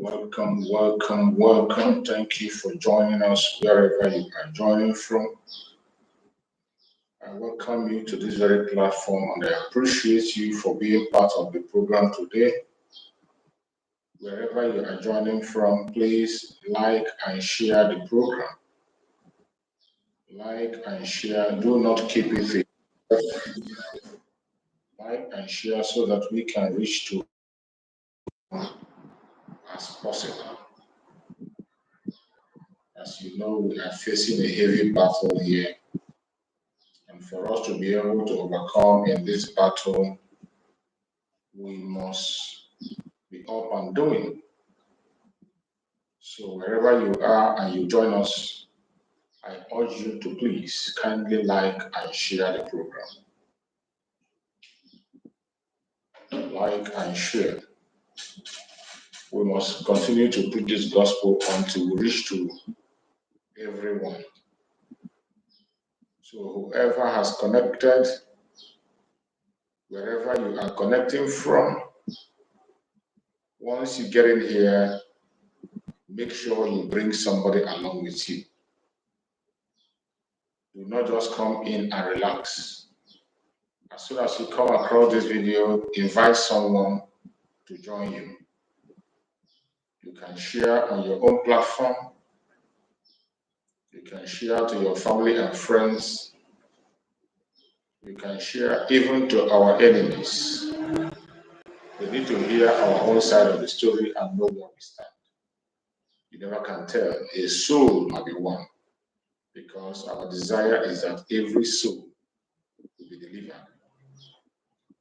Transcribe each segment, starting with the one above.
Welcome. Thank you for joining us wherever you are joining from. I welcome you to this very platform and I appreciate you for being part of the program today. Wherever you are joining from, please like and share the program. Like and share. Do not keep it. Like and share so that we can reach to as possible. As you know, we are facing a heavy battle here. And for us to be able to overcome in this battle, we must be up and doing. So wherever you are and you join us, I urge you to please kindly like and share the program. Like and share. We must continue to preach this gospel until we reach to everyone. So whoever has connected, wherever you are connecting from, once you get in here, make sure you bring somebody along with you. Do not just come in and relax. As soon as you come across this video, invite someone to join you. You can share on your own platform. You can share to your family and friends. You can share even to our enemies. They need to hear our own side of the story and know where we stand. You never can tell. A soul might be won because our desire is that every soul will be delivered.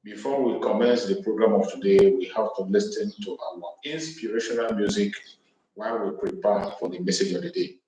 Before we commence the program of today, we have to listen to our inspirational music while we prepare for the message of the day.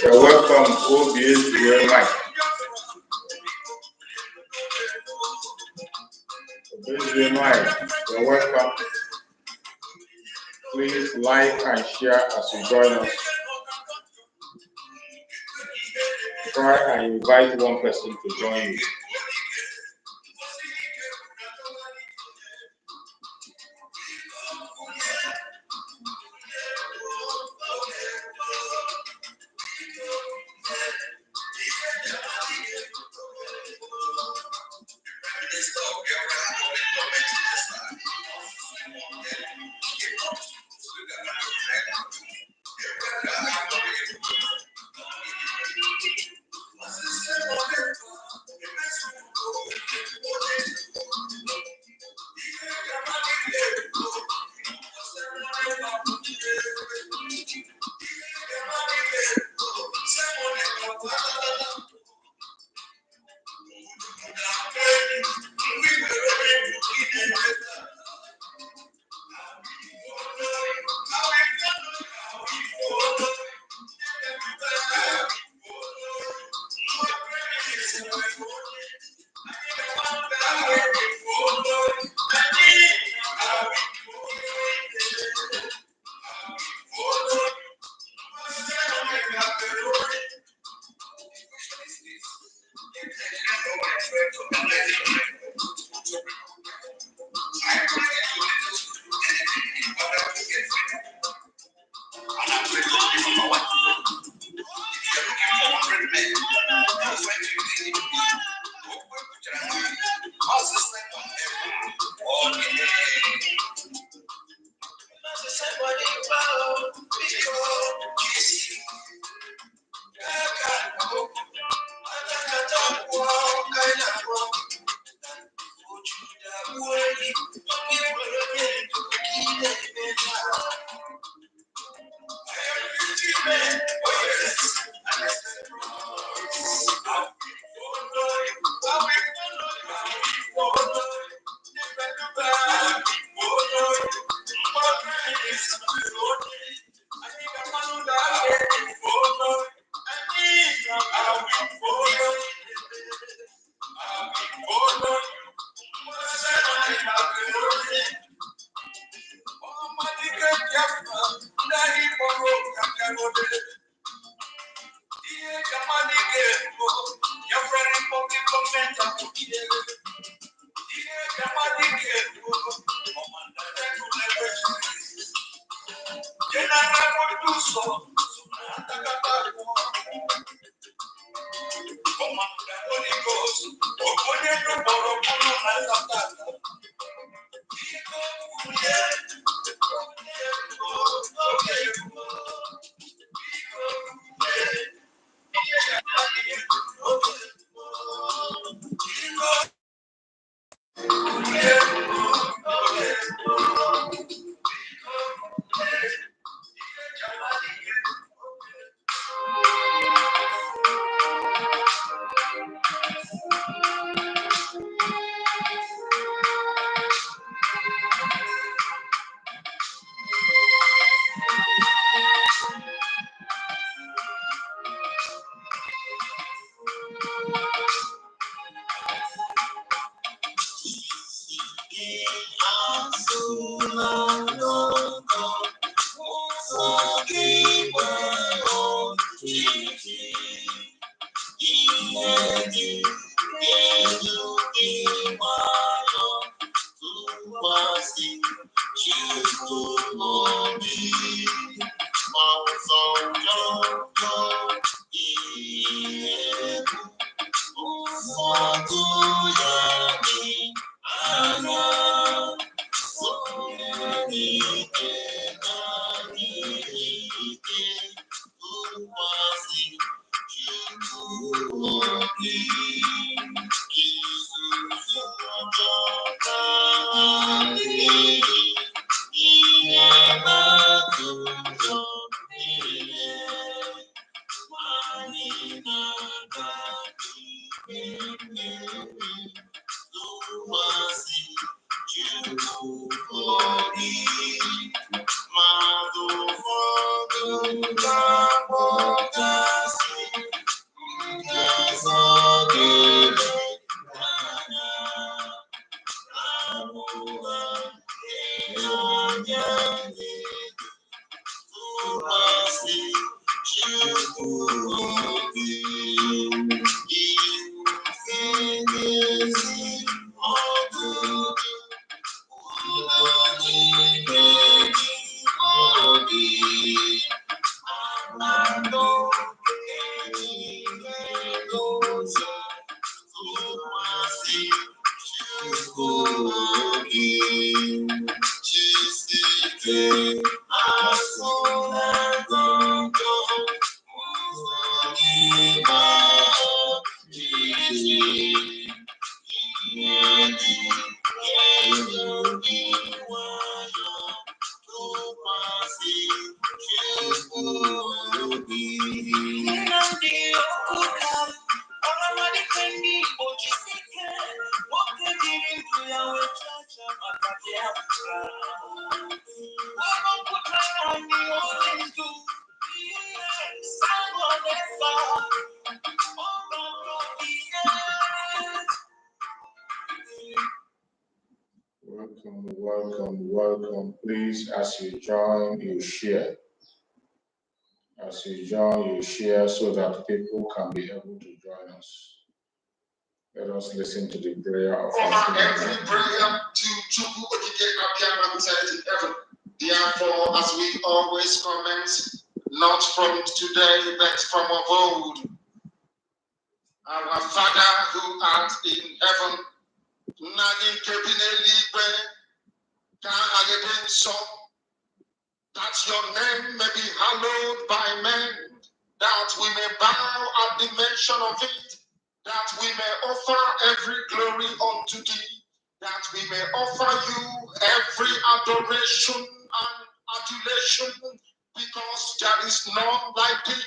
You're welcome, OBS, you're right. You're welcome. Please like and share as you join us. Try and invite one person to join you. Welcome. Please, as you join, you share. As you join, you share so that people can be able to join us. Let us listen to the prayer of our every prayer to in heaven. Therefore, as we always comment, not from today, but from of old. Our Father who art in heaven, that your name may be hallowed by men, that we may bow at the mention of it, that we may offer every glory unto thee, that we may offer you every adoration and adulation, because there is none like thee.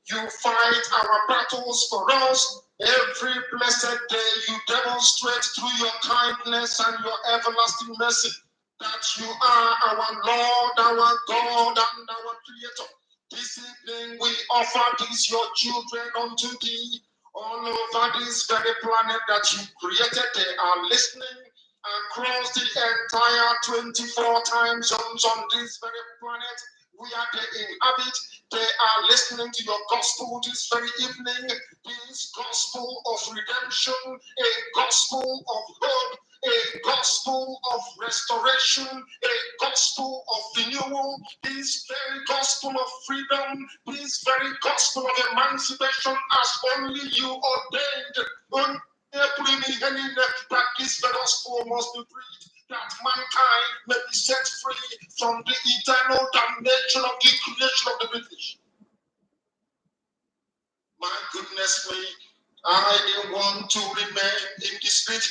You fight our battles for us. Every blessed day you demonstrate through your kindness and your everlasting mercy that you are our Lord, our God, and our Creator. This evening we offer these your children unto thee. All over this very planet that you created, they are listening across the entire 24 time zones on this very planet where they inhabit. They are listening to your gospel this very evening, this gospel of redemption, a gospel of hope, a gospel of restoration, a gospel of renewal, this very gospel of freedom, this very gospel of emancipation as only you ordained. That this gospel must be preached, that mankind may be set free from the eternal damnation of the creation of the British. My goodness me, I didn't want to remain in the spirit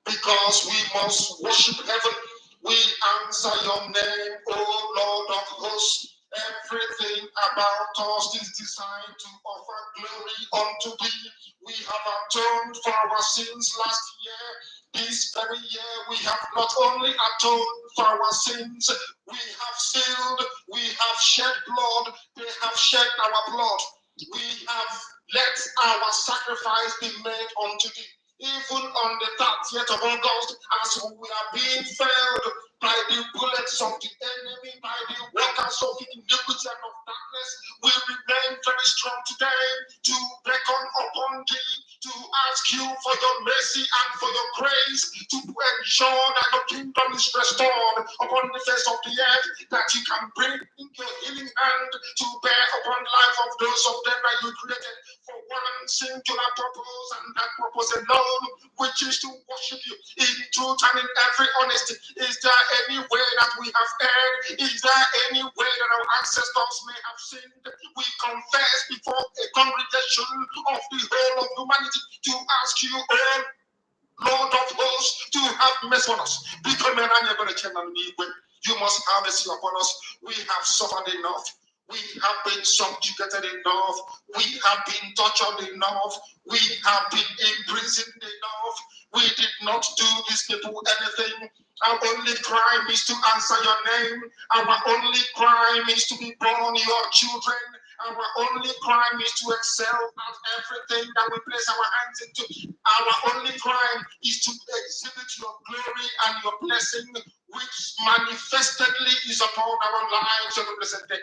because we must worship heaven. We answer your name, O Lord of hosts. Everything about us is designed to offer glory unto thee. We have atoned for our sins last year. This very year, we have not only atoned for our sins, we have sealed, we have shed blood, they have shed our blood. We have let our sacrifice be made unto thee. Even on the 30th of August, as we are being felled by the bullets of the enemy, by the workers of iniquity and of darkness, we remain very strong today to beckon upon thee, to ask you for your mercy and for your grace, to ensure that your kingdom is restored upon the face of the earth, that you can bring your healing hand to bear upon the life of those of them that you created. For once sing to that purpose and that purpose alone, which is to worship you in truth and in every honesty. Is there any way that we have erred? Is there any way that our ancestors may have sinned? We confess before a congregation of the whole of humanity to ask you, oh Lord of hosts, to have mercy on us. You must have mercy upon us. We have suffered enough. We have been subjugated enough. We have been tortured enough. We have been imprisoned enough. We did not do these people anything. Our only crime is to answer your name. Our only crime is to be born your children. Our only crime is to excel at everything that we place our hands into. Our only crime is to exhibit your glory and your blessing, which manifestedly is upon our lives on the present day.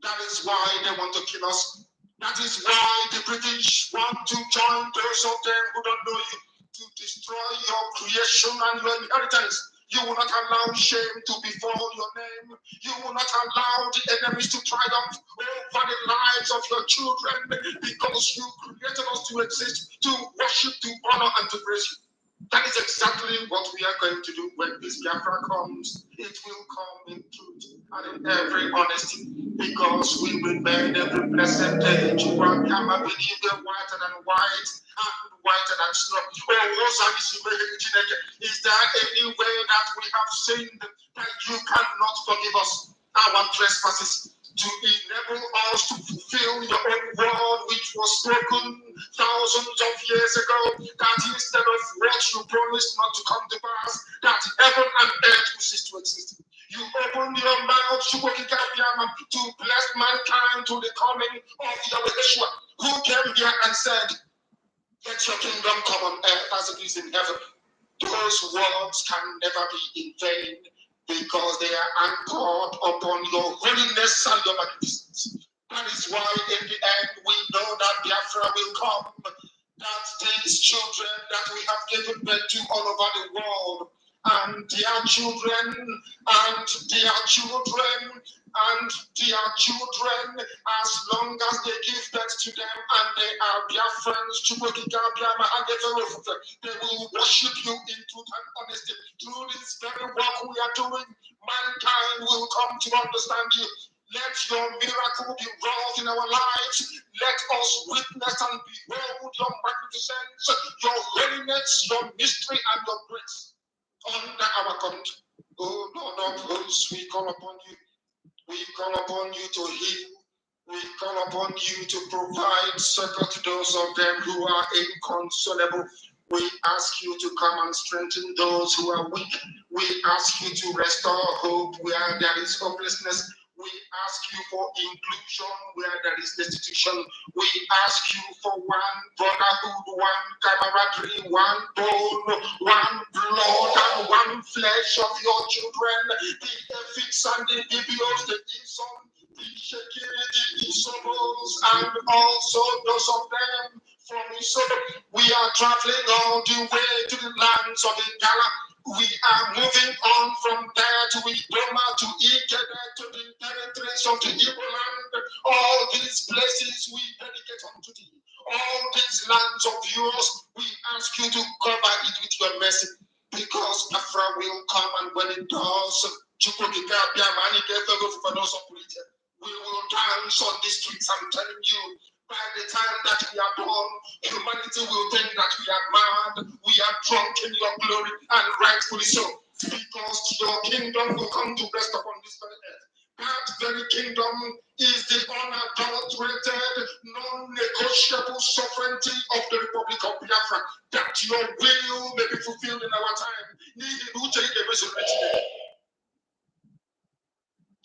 That is why they want to kill us. That is why the British want to join those of them who don't know you to destroy your creation and your inheritance. You will not allow shame to befall your name. You will not allow the enemies to triumph over the lives of your children, because you created us to exist, to worship, to honor, and to praise you. That is exactly what we are going to do when this Biafra comes. It will come in truth and in every honesty, because we remain every blessed day. You are come believe whiter than white and whiter than snow. Is there any way that we have sinned that you cannot forgive us our trespasses, to enable us to fulfill your own word, which was spoken thousands of years ago, that instead of what you promised not to come to pass, that heaven and earth will cease to exist. You opened your mouth to bless mankind to the coming of Yahweh, who came here and said, let your kingdom come on earth as it is in heaven. Those words can never be in vain, because they are anchored upon your holiness and your magnificence. That is why in the end we know that Biafra will come, that these children that we have given birth to all over the world, and their children, and their children, and their children, as long as they give birth to them and they are Biafrans, they will worship you in truth and honesty. Through this very work we are doing, mankind will come to understand you. Let your miracle be wrought in our lives. Let us witness and behold your magnificence, your holiness, your mystery, and your grace under our country. Oh Lord of hosts, we call upon you. We call upon you to heal. We call upon you to provide succor to those of them who are inconsolable. We ask you to come and strengthen those who are weak. We ask you to restore hope where there is hopelessness. We ask you for inclusion where there is destitution. We ask you for one brotherhood, one camaraderie, one bone, one blood, and one flesh of your children. The Ephits and the Ibios, the Isom, the Shekiri, the Isobos, and also those of them from Isobo. We are traveling all the way to the lands of Igala. We are moving on from there to Idoma, to Ikeda, to the territories of the Igbo land. All these places we dedicate unto thee. All these lands of yours, we ask you to cover it with your mercy, because Biafra will come, and when it does, we will dance on the streets. I'm telling you, by the time that we are done, humanity will think that we are mad, we are drunk in your glory, and rightfully so, because your kingdom will come to rest upon this very earth. That very kingdom is the unadulterated, non-negotiable sovereignty of the Republic of Biafra, that your will may be fulfilled in our time.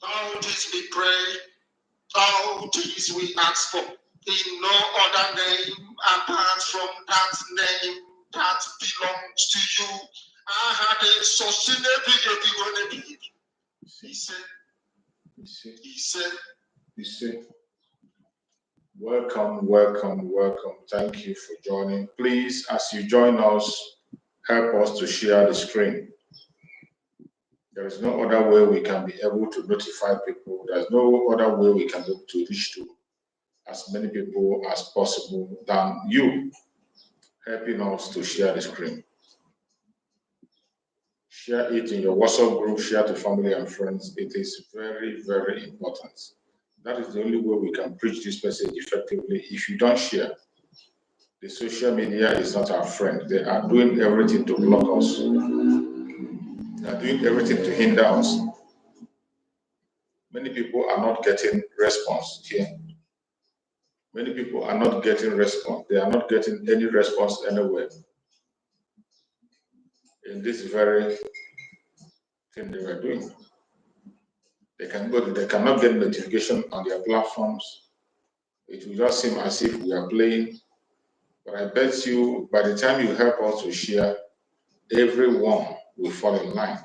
All this we pray, all this we ask for, in no other name apart from that name that belongs to you. He said, welcome, welcome, welcome. Thank you for joining. Please, as you join us, help us to share the screen. There is no other way we can be able to notify people. There's no other way we can be able to reach to as many people as possible than you helping us to share the screen. Share it in your WhatsApp group, share to family and friends. It is very, very important. That is the only way we can preach this message effectively. If you don't share, the social media is not our friend. They are doing everything to block us. They are doing everything to hinder us. Many people are not getting response here. Many people are not getting response. They are not getting any response anywhere in this very thing they were doing. They cannot get notification on their platforms. It will just seem as if we are playing. But I bet you, by the time you help us to share, everyone will fall in line.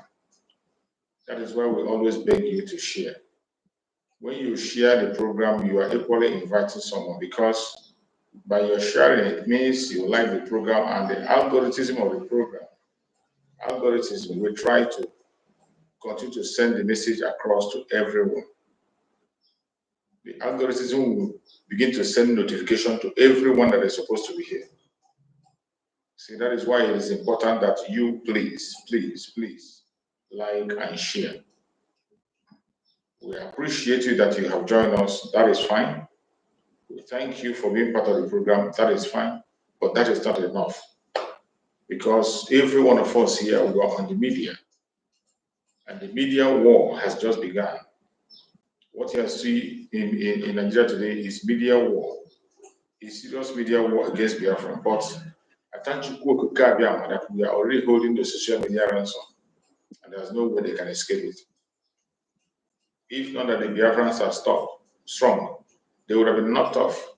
That is why we always beg you to share. When you share the program, you are equally inviting someone, because by your sharing, it means you like the program, and the algorithm of the program, will try to continue to send the message across to everyone. The algorithm will begin to send notification to everyone that is supposed to be here. See, that is why it is important that you please like and share. We appreciate you that you have joined us. That is fine. We thank you for being part of the program. That is fine. But that is not enough. Because every one of us here, we are on the media. And the media war has just begun. What you see in Nigeria today is media war. It's serious media war against Biafra. But I thank you that we are already holding the social media ransom. And there's no way they can escape it. If not that the Biafrans are strong, they would have been knocked off.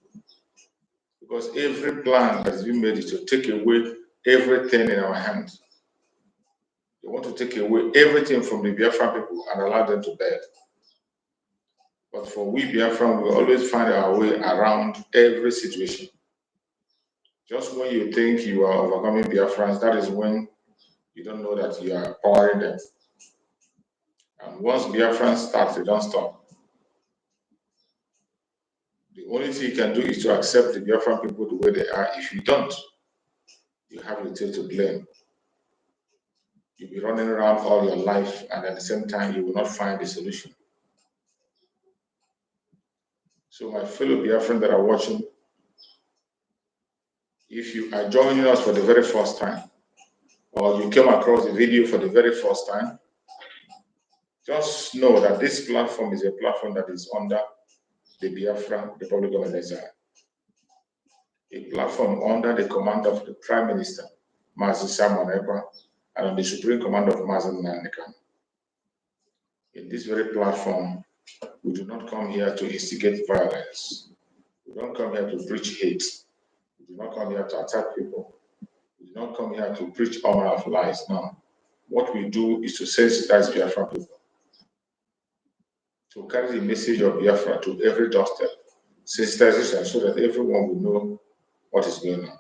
Because every plan that has been made is to take away everything in our hands. They want to take away everything from the Biafran people and allow them to beg. But for we Biafran, we always find our way around every situation. Just when you think you are overcoming Biafrans, that is when you don't know that you are powering them. And once Biafrans start, they don't stop. The only thing you can do is to accept the Biafran people the way they are. If you don't, you have your tail to blame. You'll be running around all your life, and at the same time, you will not find a solution. So my fellow Biafran that are watching, if you are joining us for the very first time, or you came across the video for the very first time, just know that this platform is a platform that is under the Biafra Republic of Nigeria, a platform under the command of the Prime Minister, Mazi Simon Ekpa, and on the Supreme Command of Mazi Nnamdi. In this very platform, we do not come here to instigate violence. We don't come here to preach hate. We do not come here to attack people. We do not come here to preach all manner of lies. No. What we do is to sensitize Biafra people, to carry the message of Biafra to every doorstep, sensitization, so that everyone will know what is going on.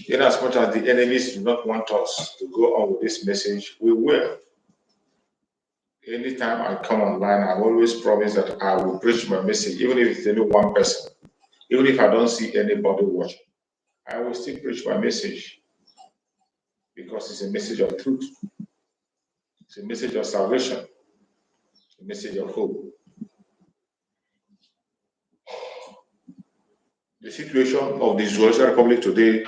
In as much as the enemies do not want us to go on with this message, we will. Anytime I come online, I always promise that I will preach my message, even if it's only one person, even if I don't see anybody watching. I will still preach my message, because it's a message of truth. It's a message of salvation, a message of hope. The situation of the Zoological Republic today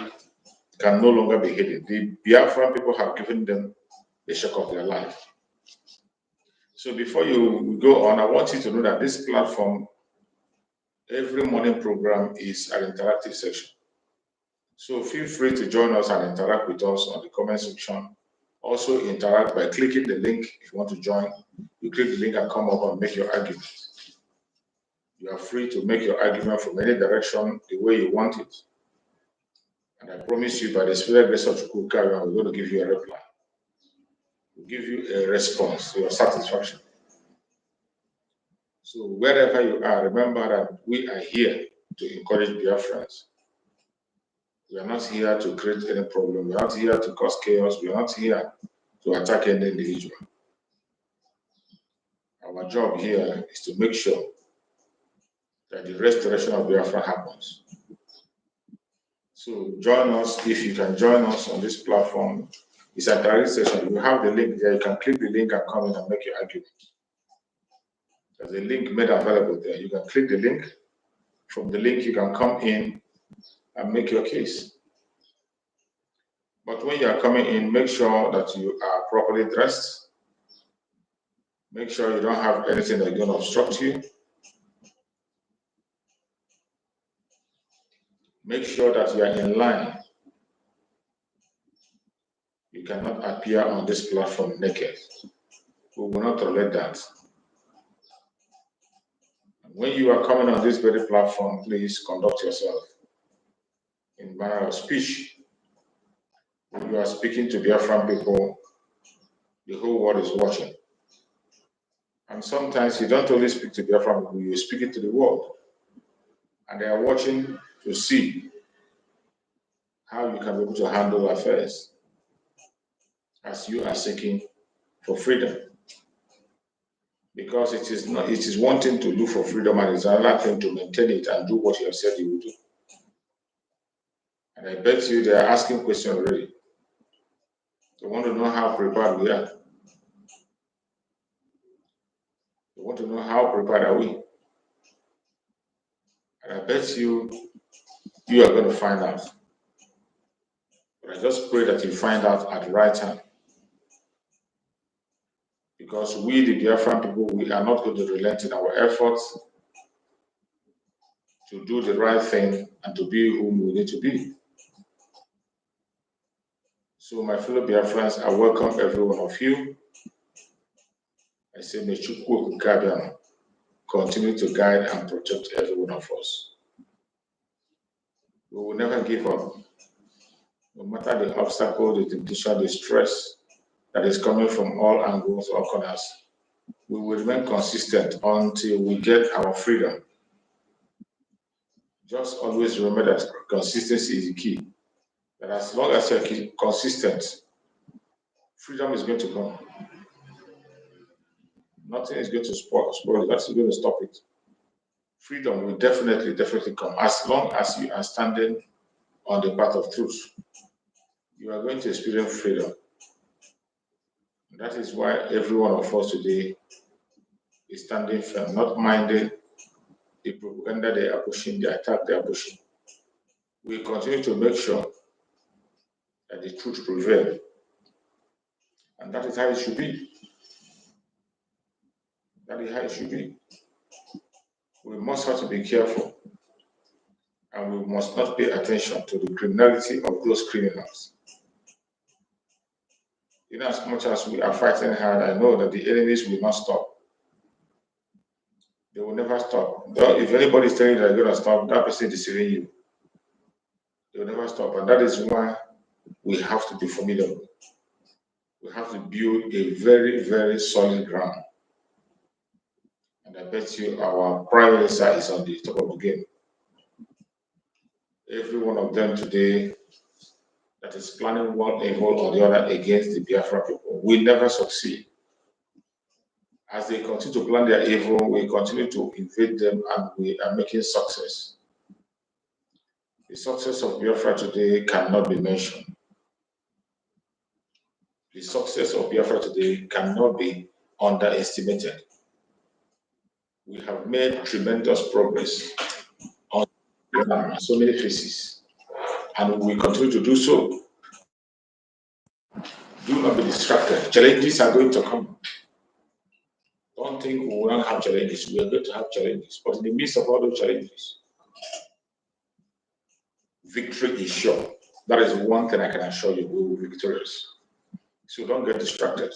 can no longer be hidden. The Biafran people have given them the shock of their life. So before you go on, I want you to know that this platform, every morning program is an interactive section. So feel free to join us and interact with us on the comment section. Also interact by clicking the link if you want to join. You click the link and come up and make your argument. You are free to make your argument from any direction the way you want it. And I promise you, by the Spirit grace of Chukwuka, we're going to give you a reply. We'll give you a response to your satisfaction. So wherever you are, remember that we are here to encourage Biafrans. We are not here to create any problem. We are not here to cause chaos. We are not here to attack any individual. Our job here is to make sure that the restoration of Biafra happens. So join us if you can join us on this platform. It's a direct session. You have the link there. You can click the link and come in and make your argument. There's a link made available there. You can click the link. From the link, you can come in and make your case. But when you are coming in, make sure that you are properly dressed. Make sure you don't have anything that's going to obstruct you. Make sure that you are in line. You cannot appear on this platform naked. We will not tolerate that. When you are coming on this very platform, please conduct yourself in manner of speech. When you are speaking to Biafran people, the whole world is watching. And sometimes you don't only speak to Biafran people, you speak it to the world. And they are watching to see how you can be able to handle affairs as you are seeking for freedom. Because it is one thing to look for freedom and it's another thing to maintain it and do what you have said you will do. And I bet you they are asking questions already. They want to know how prepared we are. They want to know how prepared are we. And I bet you are going to find out. But I just pray that you find out at the right time. Because we, the Biafran people, we are not going to relent in our efforts to do the right thing and to be whom we need to be. So my fellow Biafrans, I welcome every one of you. I say, may Chukwu Kabiano continue to guide and protect every one of us. We will never give up. No matter the obstacle, the temptation, the stress that is coming from all angles or corners, we will remain consistent until we get our freedom. Just always remember that consistency is the key. That as long as you're consistent, freedom is going to come. Nothing is going to spoil it. That's going to stop it. Freedom will definitely come as long as you are standing on the path of truth. You are going to experience freedom. And that is why every one of us today is standing firm, not minding the propaganda they are pushing, the attack they are pushing. We continue to make sure that the truth prevails. And that is how it should be. That is how it should be. We must have to be careful. And we must not pay attention to the criminality of those criminals. In as much as we are fighting hard, I know that the enemies will not stop. They will never stop. If anybody is telling you they're going to stop, that person is deceiving you. They will never stop. And that is why we have to be formidable. We have to build a very, very solid ground. And I bet you our Prime Minister is on the top of the game. Every one of them today that is planning one evil or the other against the Biafra people will never succeed. As they continue to plan their evil, we continue to invade them and we are making success. The success of Biafra today cannot be mentioned. The success of Biafra today cannot be underestimated. We have made tremendous progress on so many phases, and we will continue to do so. Do not be distracted. Challenges are going to come. Don't think we will not have challenges. We are going to have challenges. But in the midst of all those challenges, victory is sure. That is one thing I can assure you, we will be victorious. So don't get distracted.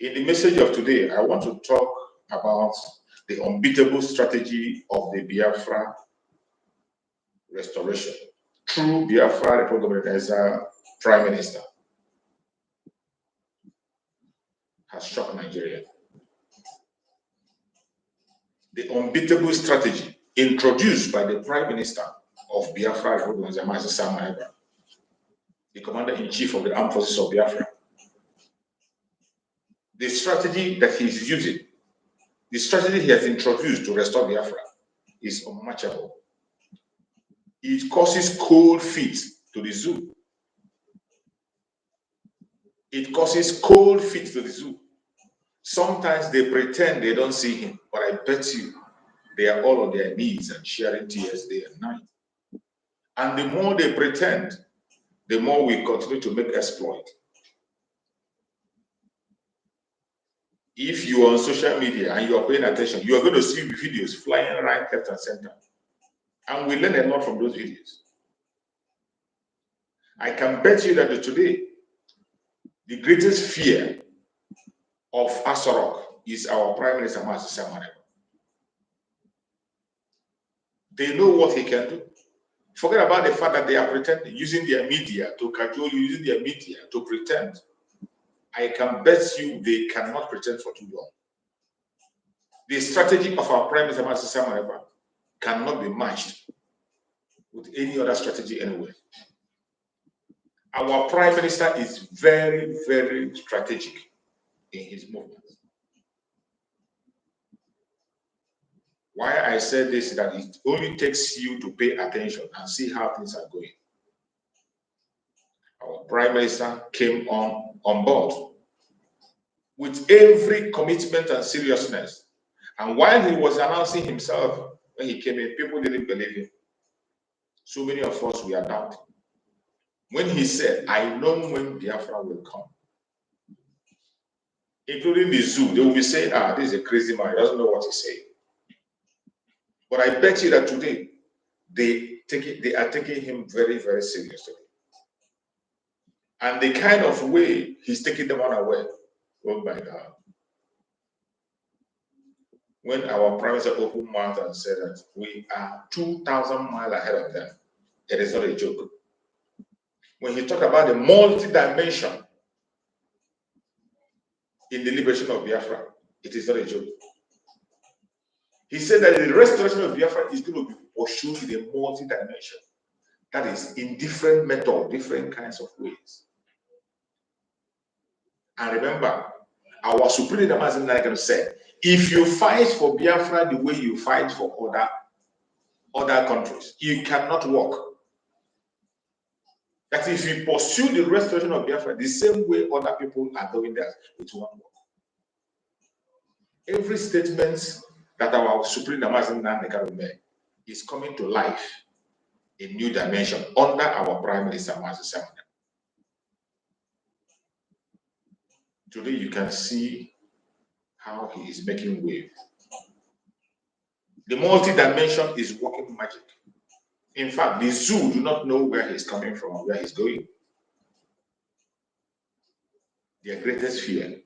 In the message of today, I want to talk about the unbeatable strategy of the Biafra restoration through Biafra Republic as a Prime Minister has shocked Nigeria. The unbeatable strategy introduced by the Prime Minister of Biafra Republic, the Commander-in-Chief of the Armed Forces of Biafra. The strategy that he's using The strategy he has introduced to restore Biafra is unmatchable. It causes cold feet to the zoo. It causes cold feet to the zoo. Sometimes they pretend they don't see him, but I bet you they are all on their knees and sharing tears day and night. And the more they pretend, the more we continue to make exploit. If you are on social media and you are paying attention, you are going to see videos flying right, left, and center. And we learn a lot from those videos. I can bet you that today, the greatest fear of Asorok is our Prime Minister, Mazi Samareba. They know what he can do. Forget about the fact that they are pretending, using their media to cajole you, using their media to pretend. I can bet you they cannot pretend for too long. The strategy of our Prime Minister, Mazi Samareba, cannot be matched with any other strategy anywhere. Our Prime Minister is very, very strategic in his movements. Why I said this is that it only takes you to pay attention and see how things are going. Our Prime Minister came on board with every commitment and seriousness. And while he was announcing himself, when he came in, people didn't believe him. So many of us, we are doubting. When he said, I know when Biafra will come, including the zoo, they will be saying, this is a crazy man, he doesn't know what he's saying. But I bet you that today, they are taking him very, very seriously. And the kind of way he's taking them unaware, oh my God. When our Prime Minister opened mouth and said that we are 2,000 miles ahead of them, it is not a joke. When he talked about the multi-dimension in the liberation of Biafra, it is not a joke. He said that the restoration of Biafra is going to be pursued in a multi-dimension. That is, in different methods, different kinds of ways. And remember, our Supreme Leader Mazi Nnamdi said, if you fight for Biafra the way you fight for other countries, you cannot work. That if you pursue the restoration of Biafra the same way other people are doing that, it won't work. Every statement that our Supreme Leader Mazi Nnamdi made is coming to life in new dimension under our Prime Minister Mazi Nnamdi. Today you can see how he is making wave. The multi-dimension is working magic. In fact, the zoo do not know where he's coming from or where he's going. Their greatest fear,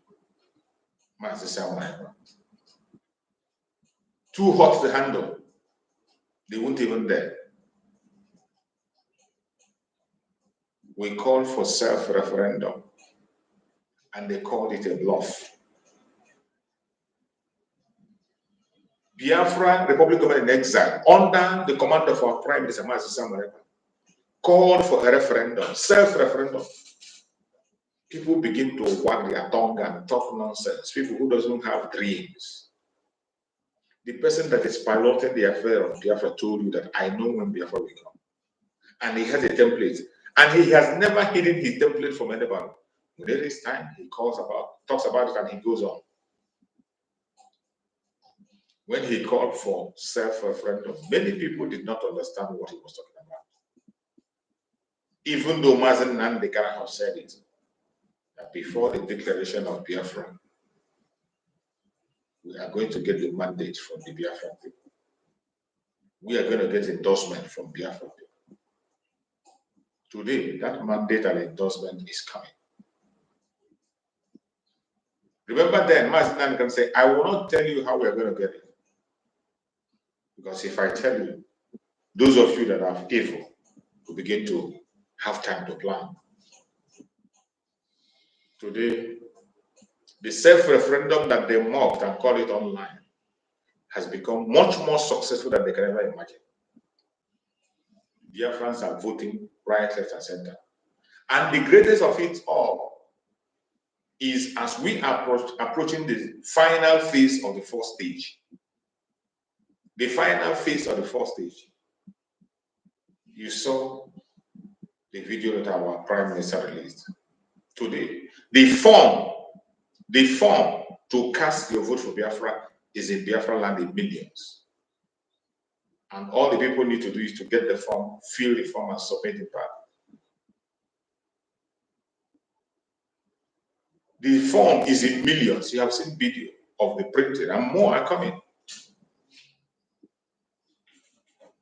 Mazi Nnamdi. Too hot to handle. They won't even dare. We called for self-referendum, and they called it a bluff. Biafra, Republic of in exile, under the command of our Prime Minister Mazi Nnamdi, called for a referendum, self-referendum. People begin to wag their tongue and talk nonsense. People who doesn't have dreams. The person that is piloting the affair of Biafra told you that I know when Biafra will come. And he has a template. And he has never hidden his template from anybody. When it is time, he talks about it and he goes on. When he called for self-referendum, many people did not understand what he was talking about. Even though Mazi Nnamdi have said it, that before the declaration of Biafra, we are going to get the mandate from the Biafra people. We are going to get endorsement from Biafra people. Today, that mandate and endorsement is coming. Remember then, Mazi Nnamdi can say, I will not tell you how we are going to get it. Because if I tell you, those of you that are evil will begin to have time to plan. Today, the self-referendum that they mocked and called it online has become much more successful than they can ever imagine. Biafrans are voting right, left, and center. And the greatest of it all is as we approaching the final phase of the first stage. The final phase of the first stage. You saw the video that our Prime Minister released today. The form to cast your vote for Biafra is in Biafra land in millions. And all the people need to do is to get the form, fill the form, and submit it back. The form is in millions. You have seen video of the printing, and more are coming.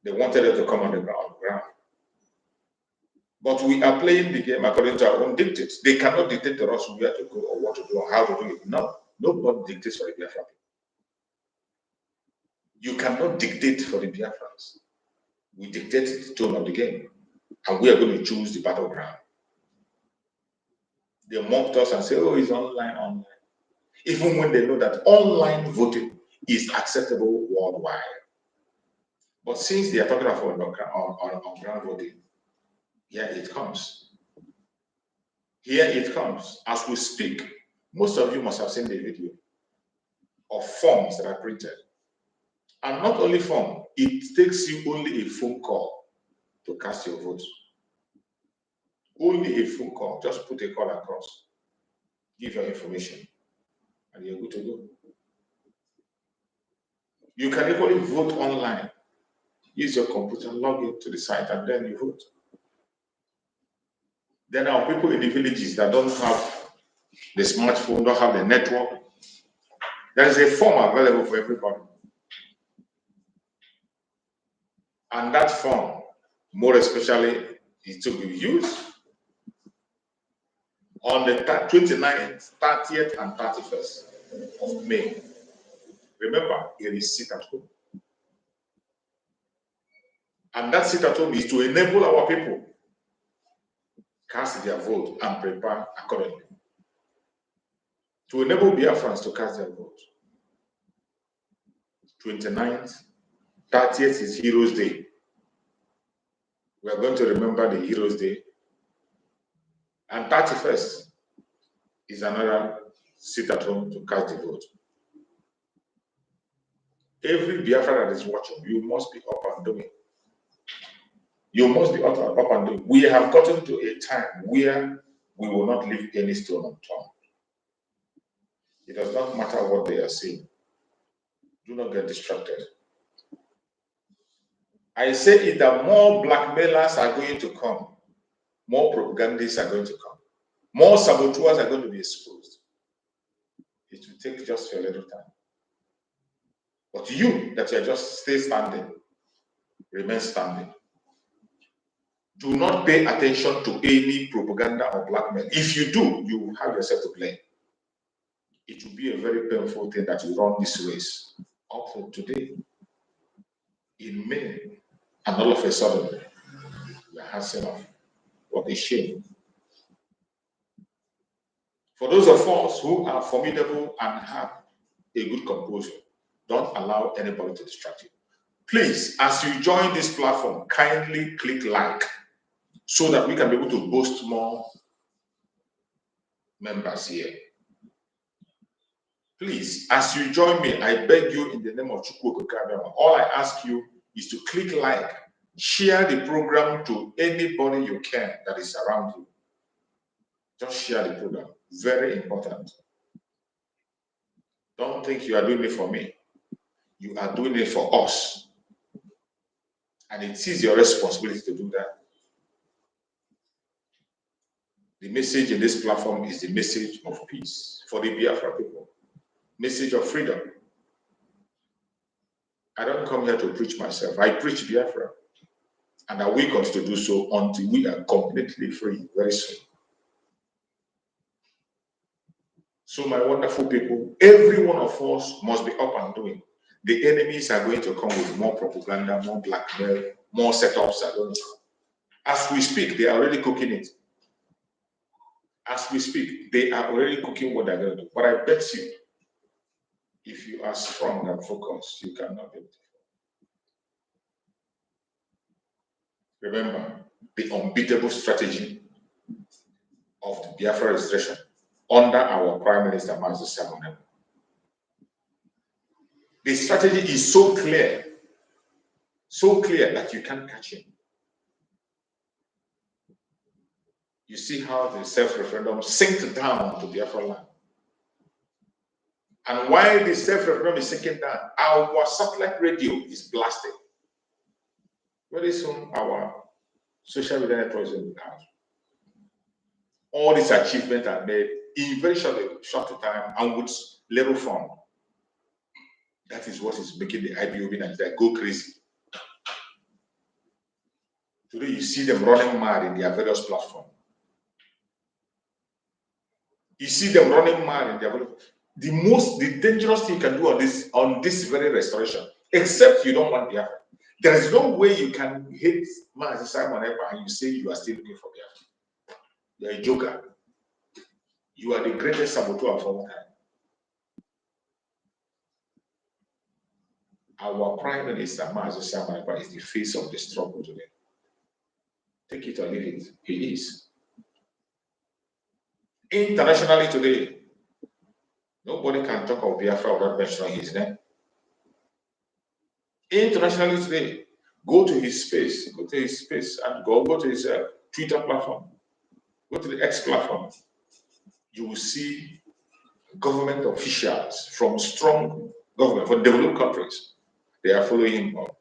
They wanted it to come on the ground. But we are playing the game according to our own dictates. They cannot dictate to us where to go or what to do or how to do it. No, nobody dictates for the Biafra people. You cannot dictate for the Biafrans. We dictate the tone of the game, and we are going to choose the battleground. They mocked us and say, "Oh, it's online." Even when they know that online voting is acceptable worldwide. But since they are talking about on ground voting, here it comes. Here it comes. As we speak, most of you must have seen the video of forms that are printed. And not only form, it takes you only a phone call to cast your vote. Only a phone call. Just put a call across. Give your information. And you're good to go. You can equally vote online. Use your computer, log into the site, and then you vote. There are people in the villages that don't have the smartphone, don't have the network. There is a form available for everybody. And that form, more especially, is to be used on the 29th, 30th, and 31st of May. Remember, it is sit at home. And that sit at home is to enable our people cast their vote and prepare accordingly. To enable Biafrans to cast their vote. 29th, 30th is Heroes Day. We are going to remember the Heroes Day. And 31st is another sit at home to cast the vote. Every Biafra that is watching, you must be up and doing. You must be up and doing. We have gotten to a time where we will not leave any stone unturned. It does not matter what they are saying. Do not get distracted. I say it that more blackmailers are going to come, more propagandists are going to come, more saboteurs are going to be exposed. It will take just a little time. But you, that you are just stay standing, remain standing. Do not pay attention to any propaganda or blackmail. If you do, you will have yourself to blame. It will be a very painful thing that you run this race up to today, in May, and all of a sudden, you are hands off. What a shame. For those of us who are formidable and have a good composure, don't allow anybody to distract you. Please, as you join this platform, kindly click like so that we can be able to boast more members here. Please, as you join me, I beg you in the name of Chukwu, all I ask you is to click like, share the program to anybody you can that is around you. Just share the program. Very important. Don't think you are doing it for me. You are doing it for us. And it is your responsibility to do that. The message in this platform is the message of peace for the Biafra people. Message of freedom. I don't come here to preach myself. I preach Biafra. And I will continue to do so until we are completely free very soon. So my wonderful people, every one of us must be up and doing. The enemies are going to come with more propaganda, more blackmail, more setups. I don't know. As we speak, they are already cooking it. As we speak, they are already cooking what they're going to do. But I bet you, if you are strong and focused, you cannot be able to. Remember, the unbeatable strategy of the Biafra registration under our Prime Minister, Master Simon. The strategy is so clear that you can't catch him. You see how the self-referendum sinks down to Biafra land. And while the self-referendum is sinking down, our satellite radio is blasted. Very soon, our social media networks will be out. All these achievements are made in very short time and with little fun. That is what is making the IPOB Nigeria go crazy. Today, you see them running mad in their various platforms. You see them running mad in their various. The dangerous thing you can do on this very restoration, except you don't want Biafra. There is no way you can hate Mazi Simon Ekpa and you say you are still looking for Biafra. You are a joker. You are the greatest saboteur of all time. Our Prime Minister, Mazi Simon Ekpa, is the face of the struggle today. Take it or leave it. He is. Internationally today, nobody can talk of Biafra without mentioning his name. Internationally today, go to his space, and go to his Twitter platform, go to the X platform. You will see government officials from strong government, from developed countries. They are following him up.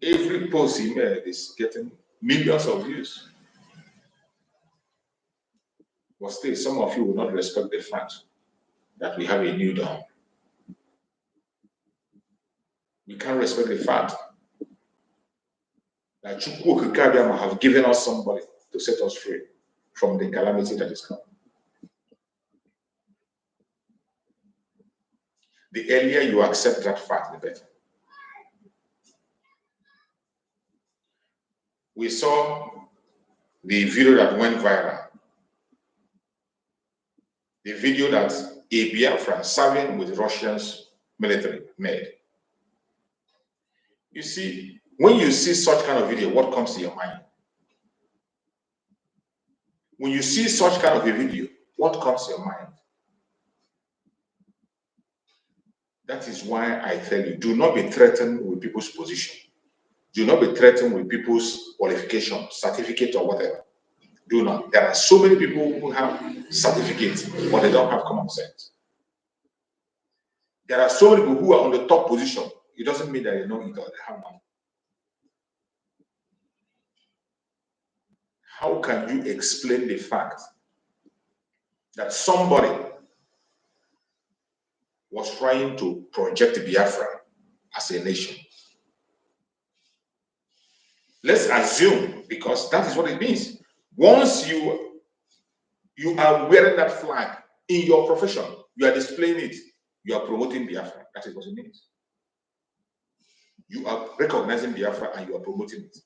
Every post he made is getting millions of views. But still, some of you will not respect the fact that we have a new dawn. We can't respect the fact that Chukwu Okikabiyama have given us somebody to set us free from the calamity that is coming. The earlier you accept that fact, the better. We saw the video that went viral. The video that a Biafran serving with Russia's military made. You see, when you see such kind of video, what comes to your mind? When you see such kind of a video, what comes to your mind? That is why I tell you, do not be threatened with people's position. Do not be threatened with people's qualification, certificate, or whatever. Do not. There are so many people who have certificates, but they don't have common sense. There are so many people who are on the top position. It doesn't mean that they know it or they have none. How can you explain the fact that somebody was trying to project Biafra as a nation? Let's assume, because that is what it means. Once you are wearing that flag in your profession, you are displaying it, you are promoting Biafra. That is what it means. You are recognizing Biafra and you are promoting it.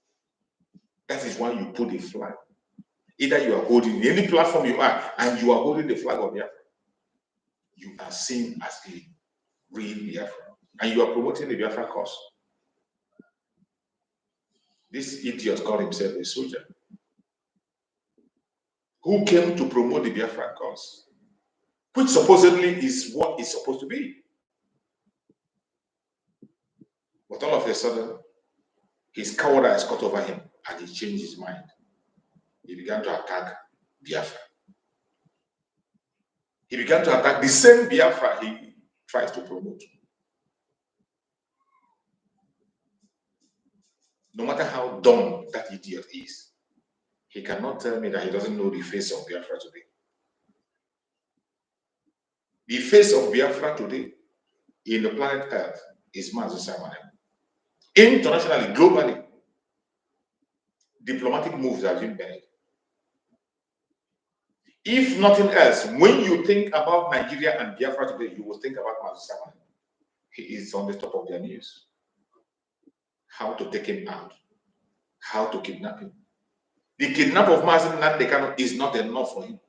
That is why you put the flag. Either you are holding any platform you are, and you are holding the flag of Biafra. You are seen as a real Biafra, and you are promoting the Biafra cause. This idiot called himself a soldier who came to promote the Biafra cause, which supposedly is what it's supposed to be. But all of a sudden, his cowardice caught over him and he changed his mind. He began to attack Biafra. He began to attack the same Biafra he tries to promote. No matter how dumb that idiot is, he cannot tell me that he doesn't know the face of Biafra today. The face of Biafra today in the planet Earth is Mazi Simon. Internationally, globally, diplomatic moves have been made. If nothing else, when you think about Nigeria and Biafra today, you will think about Mazi Simon. He is on the top of their news. How to take him out, how to kidnap him. The kidnap of Mazi Nnamdi is not enough for him.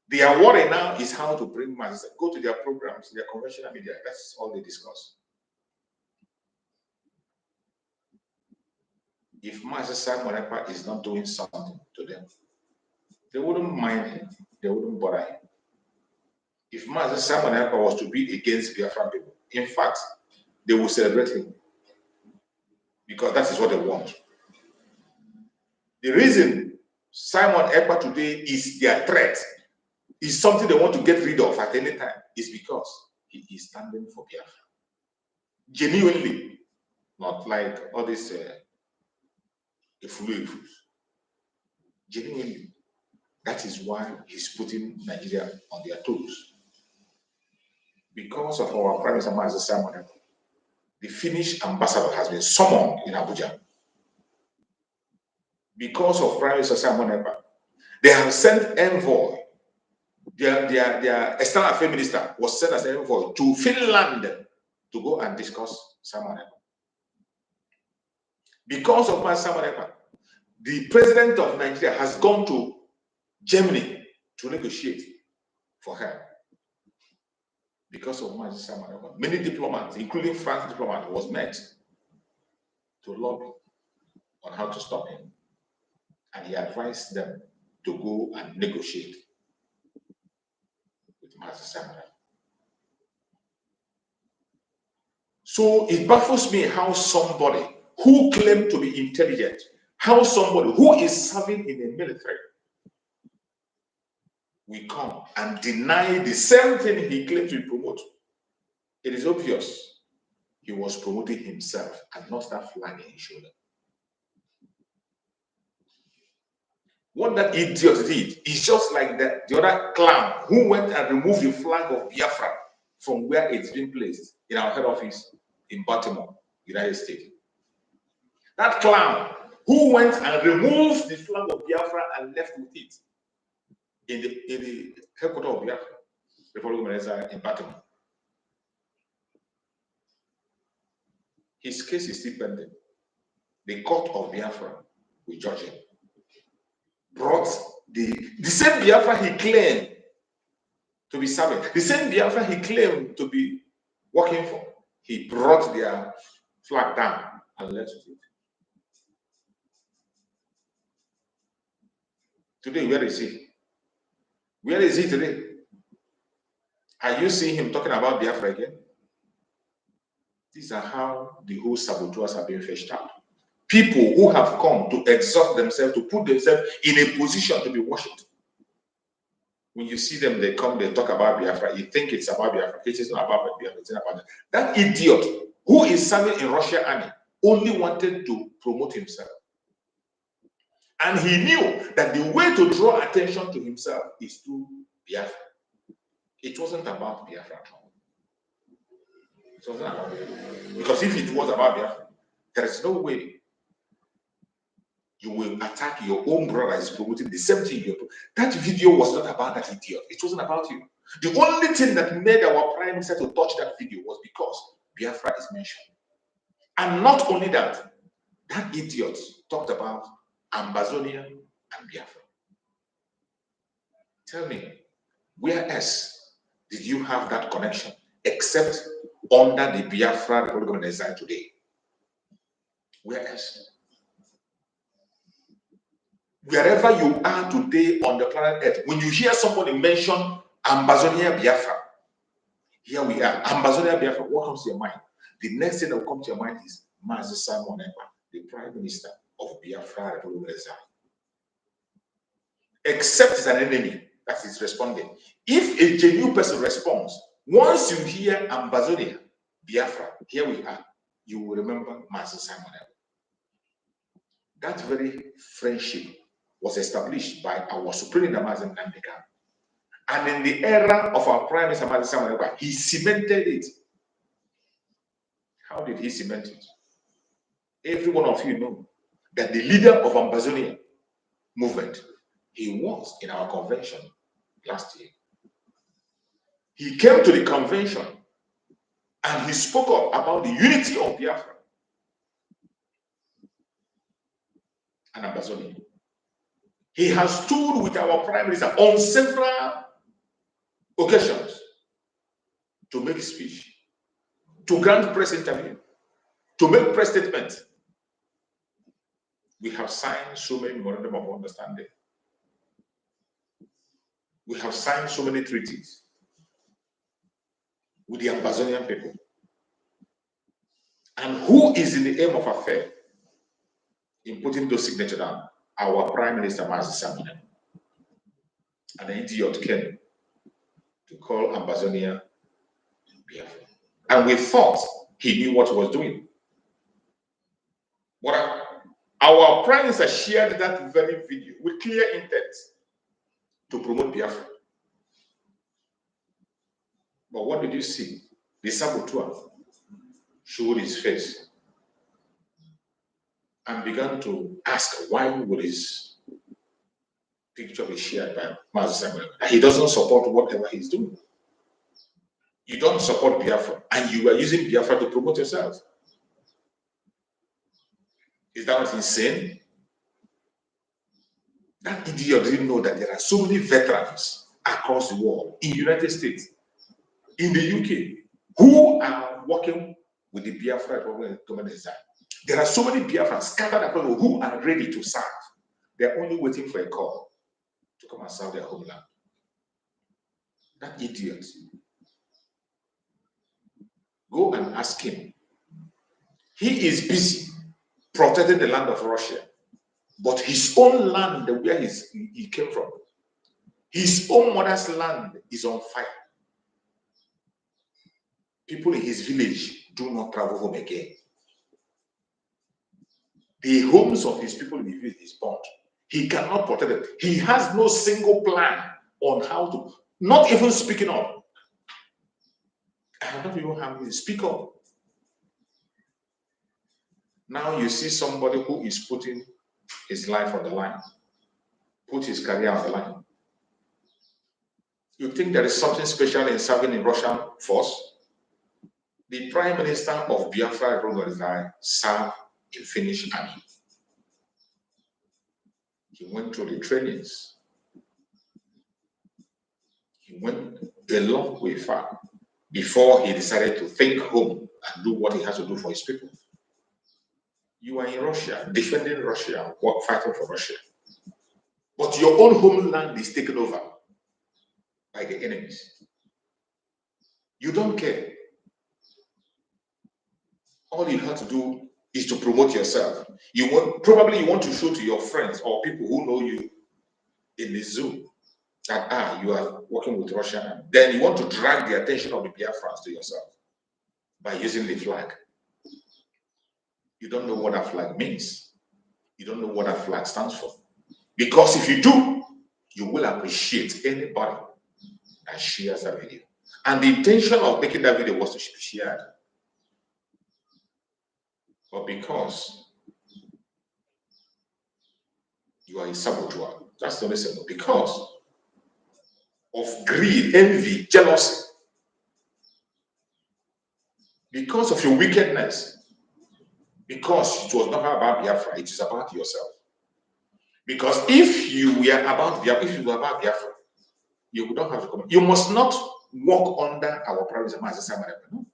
Their worry now is how to bring Mazi. Go to their programs, their conventional media. That's all they discuss. If Mazi Simon is not doing something to them, They wouldn't mind him. They wouldn't bother him. If Mazi Simon Ekpa was to be against Biafran people, in fact, they will celebrate him because that is what they want. The reason Simon Ekpa today is their threat, is something they want to get rid of at any time, is because he is standing for Biafra. Genuinely, not like all this ifulu. Genuinely. That is why he's putting Nigeria on their toes. Because of our Prime Minister Mazi Simon Ekpa, the Finnish ambassador has been summoned in Abuja. Because of Prime Minister Simon Ekpa, they have sent envoy. Their external affairs minister was sent as an envoy to Finland to go and discuss Simon Ekpa. Because of Mazi Simon Ekpa, the president of Nigeria has gone to Germany to negotiate for her. Because of Mazi Simon Ekpa, many diplomats, including France diplomat, was met to lobby on how to stop him. And he advised them to go and negotiate with Mazi Simon Ekpa. So it baffles me how somebody who claimed to be intelligent, how somebody who is serving in the military will come and deny the same thing he claimed to promote. It is obvious he was promoting himself and not that flag in his shoulder. What that idiot did is just like the other clown who went and removed the flag of Biafra from where it's been placed in our head office in Baltimore, United States. That clown who went and removed the flag of Biafra and left with it in the headquarters of Biafra, Republic of Venezuela in Baltimore. His case is still pending. The court of Biafra will judge him. Brought the same Biafra he claimed to be serving, the same Biafra he claimed to be working for, he brought their flag down and left it. Today, where is he? Where is he today? Are you seeing him talking about Biafra again? These are how the whole saboteurs are being fetched out. People who have come to exalt themselves, to put themselves in a position to be worshipped. When you see them, they come, they talk about Biafra. You think it's about Biafra. It is not about Biafra. It's not about that idiot who is serving in Russian army only wanted to promote himself. And he knew that the way to draw attention to himself is through Biafra. It wasn't about Biafra at all. It wasn't about Biafra. Because if it was about Biafra, there is no way you will attack your own brother is promoting the same thing you do. That video was not about that idiot. It wasn't about you. The only thing that made our prime minister to touch that video was because Biafra is mentioned. And not only that, that idiot talked about Ambazonia and Biafra. Tell me, where else did you have that connection except under the Biafra Republic of Venezuela today? Where else? Wherever you are today on the planet Earth, when you hear somebody mention Ambazonia Biafra, here we are, Ambazonia Biafra, what comes to your mind? The next thing that will come to your mind is Mazi Simon Ekpa, the Prime Minister of Biafra Republic of Venezuela. Except it's an enemy that is responding. If a genuine person responds, once you hear Ambazonia Biafra, here we are, you will remember Mazi Simon Ekpa. That very friendship was established by our Supreme Leader Mazi Nnamdi Kanu. And in the era of our Prime Minister Mazi Simon Ekpa, he cemented it. How did he cement it? Every one of you know that the leader of Ambazonia movement, he was in our convention last year. He came to the convention and he spoke up about the unity of Biafra and Ambazonia. He has stood with our Prime Minister on several occasions to make a speech, to grant press interview, to make press statements. We have signed so many memorandum of understanding. We have signed so many treaties with the Amazonian people. And who is in the aim of affair in putting those signatures down? Our Prime Minister, Mazi Samina. An idiot came to call Amazonia Biafra. And we thought he knew what he was doing. But our Prime Minister shared that very video with clear intent to promote Biafra. But what did you see? The saboteur showed his face and began to ask why would his picture be shared by Mazi Samina. He doesn't support whatever he's doing. You don't support Biafra, and you are using Biafra to promote yourself. Is that not insane? That idiot didn't know that there are so many veterans across the world, in the United States, in the UK, who are working with the Biafra government. There are so many Biafrans scattered across the world who are ready to serve. They're only waiting for a call to come and serve their homeland. That idiot. Go and ask him. He is busy protecting the land of Russia, but his own land, where he came from, his own mother's land is on fire. People in his village do not travel home again. The homes of his people in the village is burnt. He cannot protect them. He has no single plan on how to, not even speaking up. I don't even have to speak up. Now you see somebody who is putting his life on the line, put his career on the line. You think there is something special in serving in Russian force? The Prime Minister of Biafra served in Finnish army. He went through the trainings. He went a long way far before he decided to think home and do what he has to do for his people. You are in Russia, defending Russia, fighting for Russia. But your own homeland is taken over by the enemies. You don't care. All you have to do is to promote yourself. Probably you want to show to your friends or people who know you in the Zoom that you are working with Russia. Then you want to drag the attention of the Biafrans to yourself by using the flag. You don't know what that flag means. You don't know what that flag stands for. Because if you do, you will appreciate anybody that shares that video. And the intention of making that video was to be shared. But because you are a saboteur, that's the only symbol. Because of greed, envy, jealousy, because of your wickedness, because it was not about Biafra, it is about yourself. Because if you were about Biafra, you would not have to come. You must not walk under our Prime Minister. No.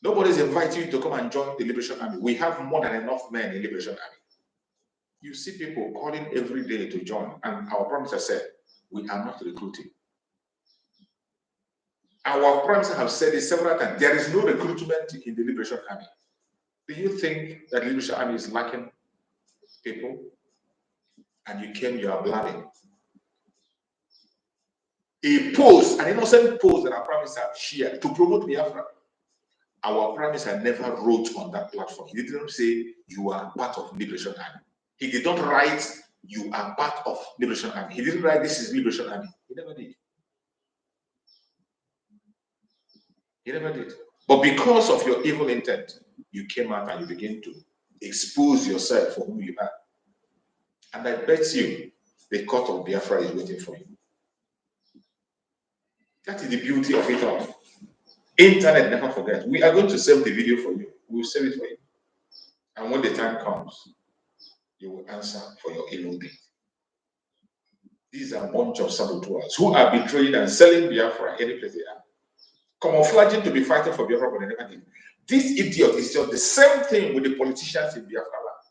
Nobody is inviting you to come and join the Liberation Army. We have more than enough men in the Liberation Army. You see people calling every day to join, and our Prime Minister said, we are not recruiting. Our Prime Minister have said it several times, there is no recruitment in the Liberation Army. Do you think that the Liberation Army is lacking people? And you are blabbing. A post, an innocent post that our Prime Minister shared to promote Biafra. Our Prime Minister never wrote on that platform. He didn't say you are part of Liberation Army. He did not write you are part of Liberation Army. He didn't write this is Liberation Army. He never did. He never did. But because of your evil intent, you came out and you began to expose yourself for who you are. And I bet you the court of Biafra is waiting for you. That is the beauty of it all. Internet never forgets. We are going to save the video for you. We will save it for you. And when the time comes, you will answer for your evil deed. These are a bunch of saboteurs who are betraying and selling Biafra any place they are. Camouflaging to be fighting for Biafra, but they never did. This idiot is just the same thing with the politicians in Biafra land.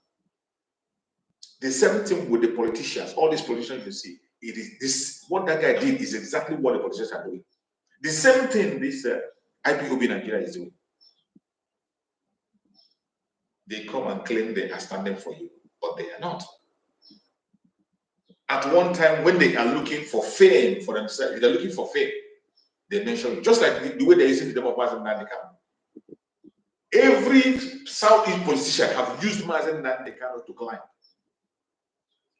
The same thing with the politicians. All these politicians you see, it is this, what that guy did is exactly what the politicians are doing. The same thing this IPOB Nigeria is doing. They come and claim they are standing for you, but they are not. At one time, when they are looking for fame for themselves, they're looking for fame, they mention it. Just like the way they're using the name of Mazen Nandekano. Every Southeast politician have used Mazen Nandekano to climb.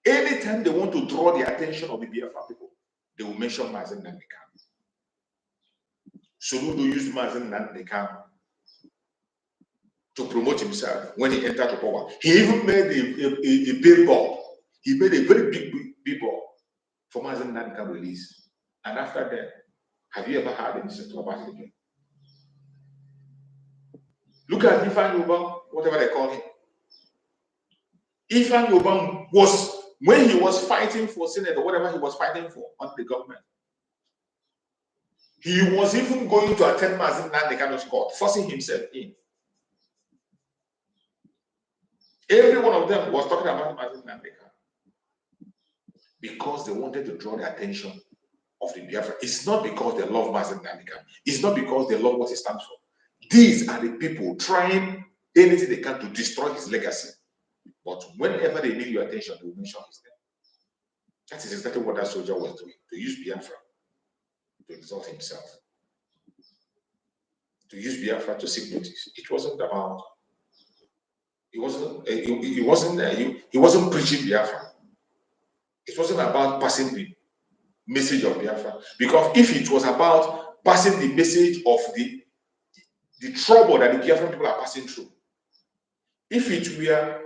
Anytime they want to draw the attention of the Biafra people, they will mention Mazen Nandekano. Soludo used Mazen Nandekano to promote himself when he entered the power. He even made a billboard. He made a very big billboard for Mazen Nandekano release. And after that, have you ever heard anything about it again? Look at Ifan Yoba, whatever they call him. Ifan Yoba was, when he was fighting for Senate or whatever he was fighting for under the government, he was even going to attend Mazen Nandekano's court, forcing himself in. Every one of them was talking about Mazen Nandekano because they wanted to draw the attention of the Biafra. It's not because they love Mazen Nandekano. It's not because they love what he stands for. These are the people trying anything they can to destroy his legacy. But whenever they need your attention, they will mention his name. That is exactly what that soldier was doing, to use Biafra to exalt himself, to use Biafra to seek notice. It wasn't about, he wasn't preaching Biafra. It wasn't about passing the message of Biafra. Because if it was about passing the message of the trouble that the Biafran people are passing through, if it were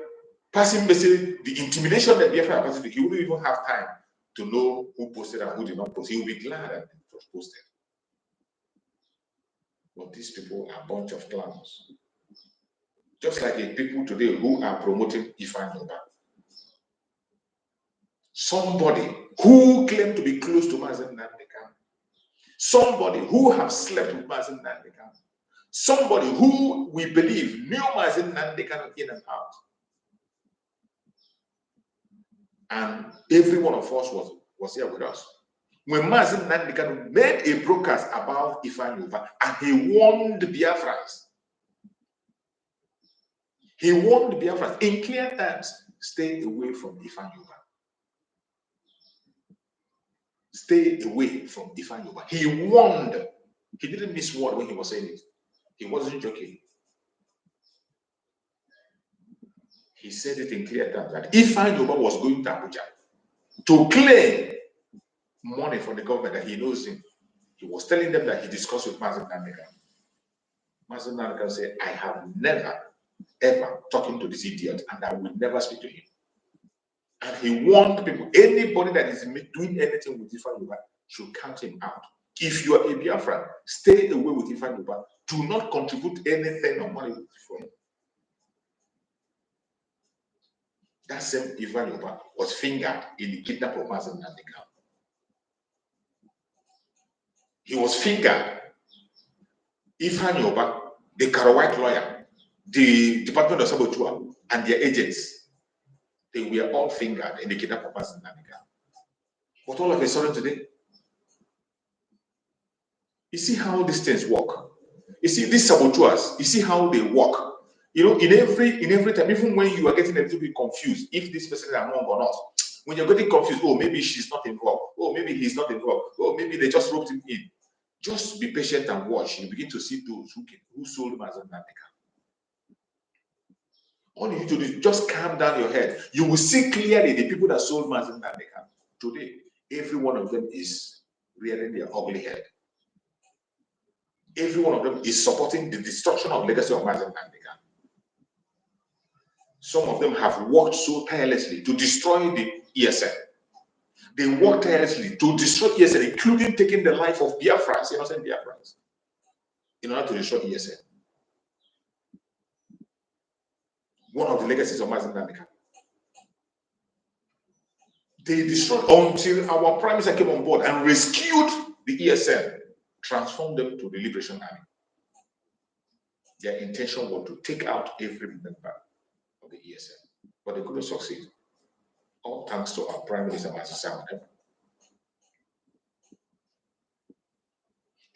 passing message, the intimidation that Biafra are passing through, he wouldn't even have time to know who posted and who did not post. He would be glad that it was posted. But these people are a bunch of clowns. Just like the people today who are promoting Ifan Yoba. Somebody who claimed to be close to Mazen Nandekano. Somebody who have slept with Mazen Nandekano. Somebody who we believe knew Mazen Nandekano in and out. And every one of us was here with us. When Mazen Nandekano made a broadcast about Ifan Yoba and he warned the Biafrans. He warned the Biafrans in clear terms, stay away from Ifan Yoba. Stay away from Ifan Yoba. He warned. He didn't miss word when he was saying it. He wasn't joking. He said it in clear terms that Ifan Yoba was going to Abuja to claim money from the government that he knows him. He was telling them that he discussed with Mazen Nandekano. Mazen Nandekano said, I have never, ever talked to this idiot and I will never speak to him. And he warned people, anybody that is doing anything with Ifan Yoba should count him out. If you are a Biafran, stay away with Ifan Yoba. Do not contribute anything or money for him. That same Ifan Yoba was fingered in the kidnap of Mazen Nandekano. He was fingered. Ifan Yoba, the Karawite lawyer, the Department of Sabotua, and their agents, they were all fingered in the kidnap of Mazen Nandekano. But all of a sudden today, you see how these things work. You see these saboteurs, you see how they work. You know, in every time, even when you are getting a little bit confused, if this person is among or not, when you're getting confused, oh, maybe she's not involved, oh, maybe he's not involved, oh, maybe they just roped him in. Just be patient and watch. You begin to see those who sold Mazen Nandekano. All you need to do is just calm down your head. You will see clearly the people that sold Mazen Nandekano. Today, every one of them is rearing their ugly head. Every one of them is supporting the destruction of legacy of Mazen Nandekano. Some of them have worked so tirelessly to destroy the ESN. They worked tirelessly to destroy ESN, including taking the life of Biafrans, innocent Biafrans, in order to destroy ESN. One of the legacies of Mazen Nandekano. They destroyed until our Prime Minister came on board and rescued the ESN, transformed them to the Liberation Army. Their intention was to take out every member of the ESN, but they couldn't succeed. All thanks to our Prime Minister, Masisa Whatever.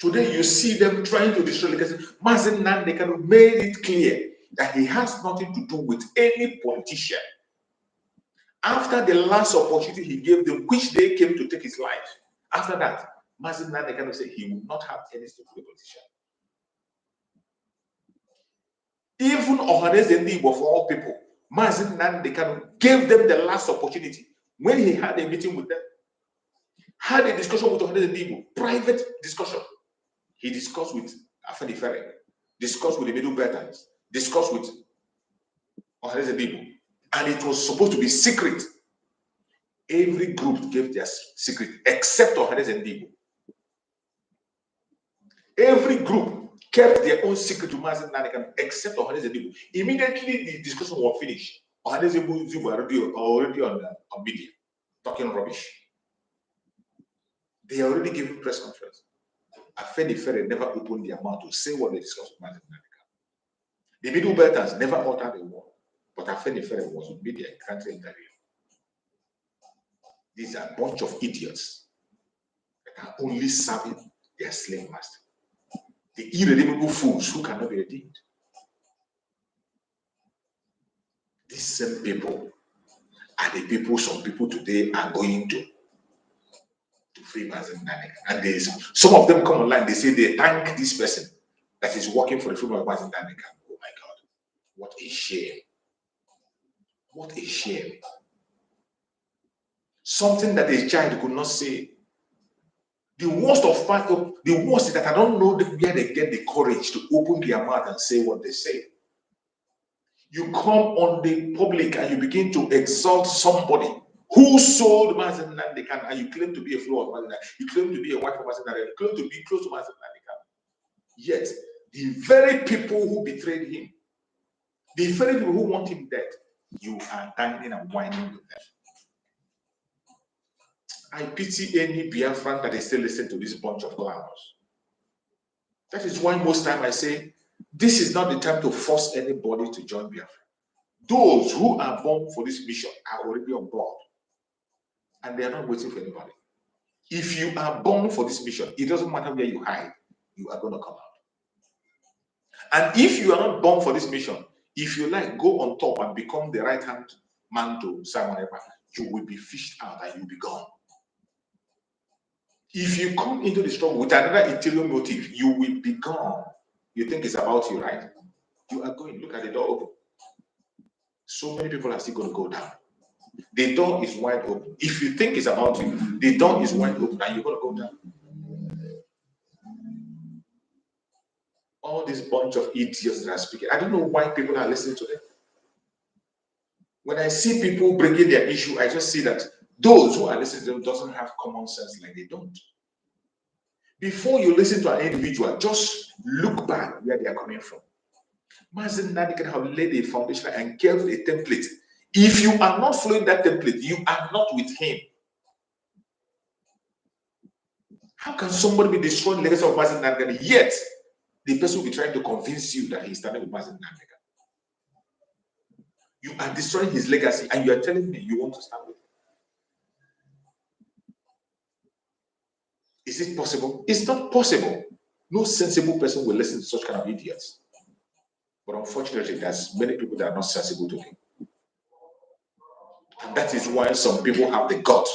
Today you see them trying to destroy legacy. Mazen Nandekano made it clear that he has nothing to do with any politician. After the last opportunity he gave them, which they came to take his life, after that, Mazen Nandekano said he will not have anything to do with the politician. Even Ohanes and Igbo, for all people, Mazen Nandekano gave them the last opportunity when he had a meeting with them, had a discussion with Ohanes and Igbo, private discussion. He discussed with Afeni Ferre, discussed with the Middle Beltans, discussed with Ohanes and Igbo, and it was supposed to be secret. Every group gave their secret except Ohanes and Igbo. Every group kept their own secret to Mazen Nandekano except Ohanes and Igbo. Immediately the discussion was finished, Ohanes and Igbo were already on media talking rubbish. They already given press conference. Afeni Ferre never opened their mouth to say what they discussed with Mazen Nandekano. The Middle Beltans never uttered a word, but Afeni Ferre was on media in country interview. These are a bunch of idiots that are only serving their slave master. The irredeemable fools who cannot be redeemed. These same people are the people some people today are going to free Mazen Nandekano. And some of them come online, they say they thank this person that is working for the freedom of Mazen Nandekano. Oh my God, what a shame. What a shame. Something that a child could not say. The worst is that I don't know where they get the courage to open their mouth and say what they say. You come on the public and you begin to exalt somebody who sold Mazen Nandekano, and you claim to be a follower of Mazen Nandekano, you claim to be a wife of Mazen Nandekano, you claim to be close to Mazen Nandekano. Yet, the very people who betrayed him, the very people who want him dead, you are dining and whining with them. I pity any Biafran that is still listening to this bunch of clowns. That is why most time I say, this is not the time to force anybody to join Biafra. Those who are born for this mission are already on board, and they are not waiting for anybody. If you are born for this mission, it doesn't matter where you hide, you are going to come out. And if you are not born for this mission, if you like, go on top and become the right-hand man to Simon Ekpa, you will be fished out and you'll be gone. If you come into the struggle with another interior motive, you will be gone. You think it's about you, right? You are going. Look at the door open. So many people are still going to go down. The door is wide open. If you think it's about you, the door is wide open and you're going to go down. All this bunch of idiots that are speaking, I don't know why people are listening to them. When I see people bringing their issue, I just see that those who are listening to them doesn't have common sense like they don't. Before you listen to an individual, just look back where they are coming from. Mazen Nandekano have laid a foundation and gave a template. If you are not following that template, you are not with him. How can somebody be destroying the legacy of Mazen Nandekano, yet the person will be trying to convince you that he's standing with Mazen Nandekano? You are destroying his legacy and you are telling me you want to stand with him. Is it possible? It's not possible. No sensible person will listen to such kind of idiots. But unfortunately, there's many people that are not sensible to him. And that is why some people have the guts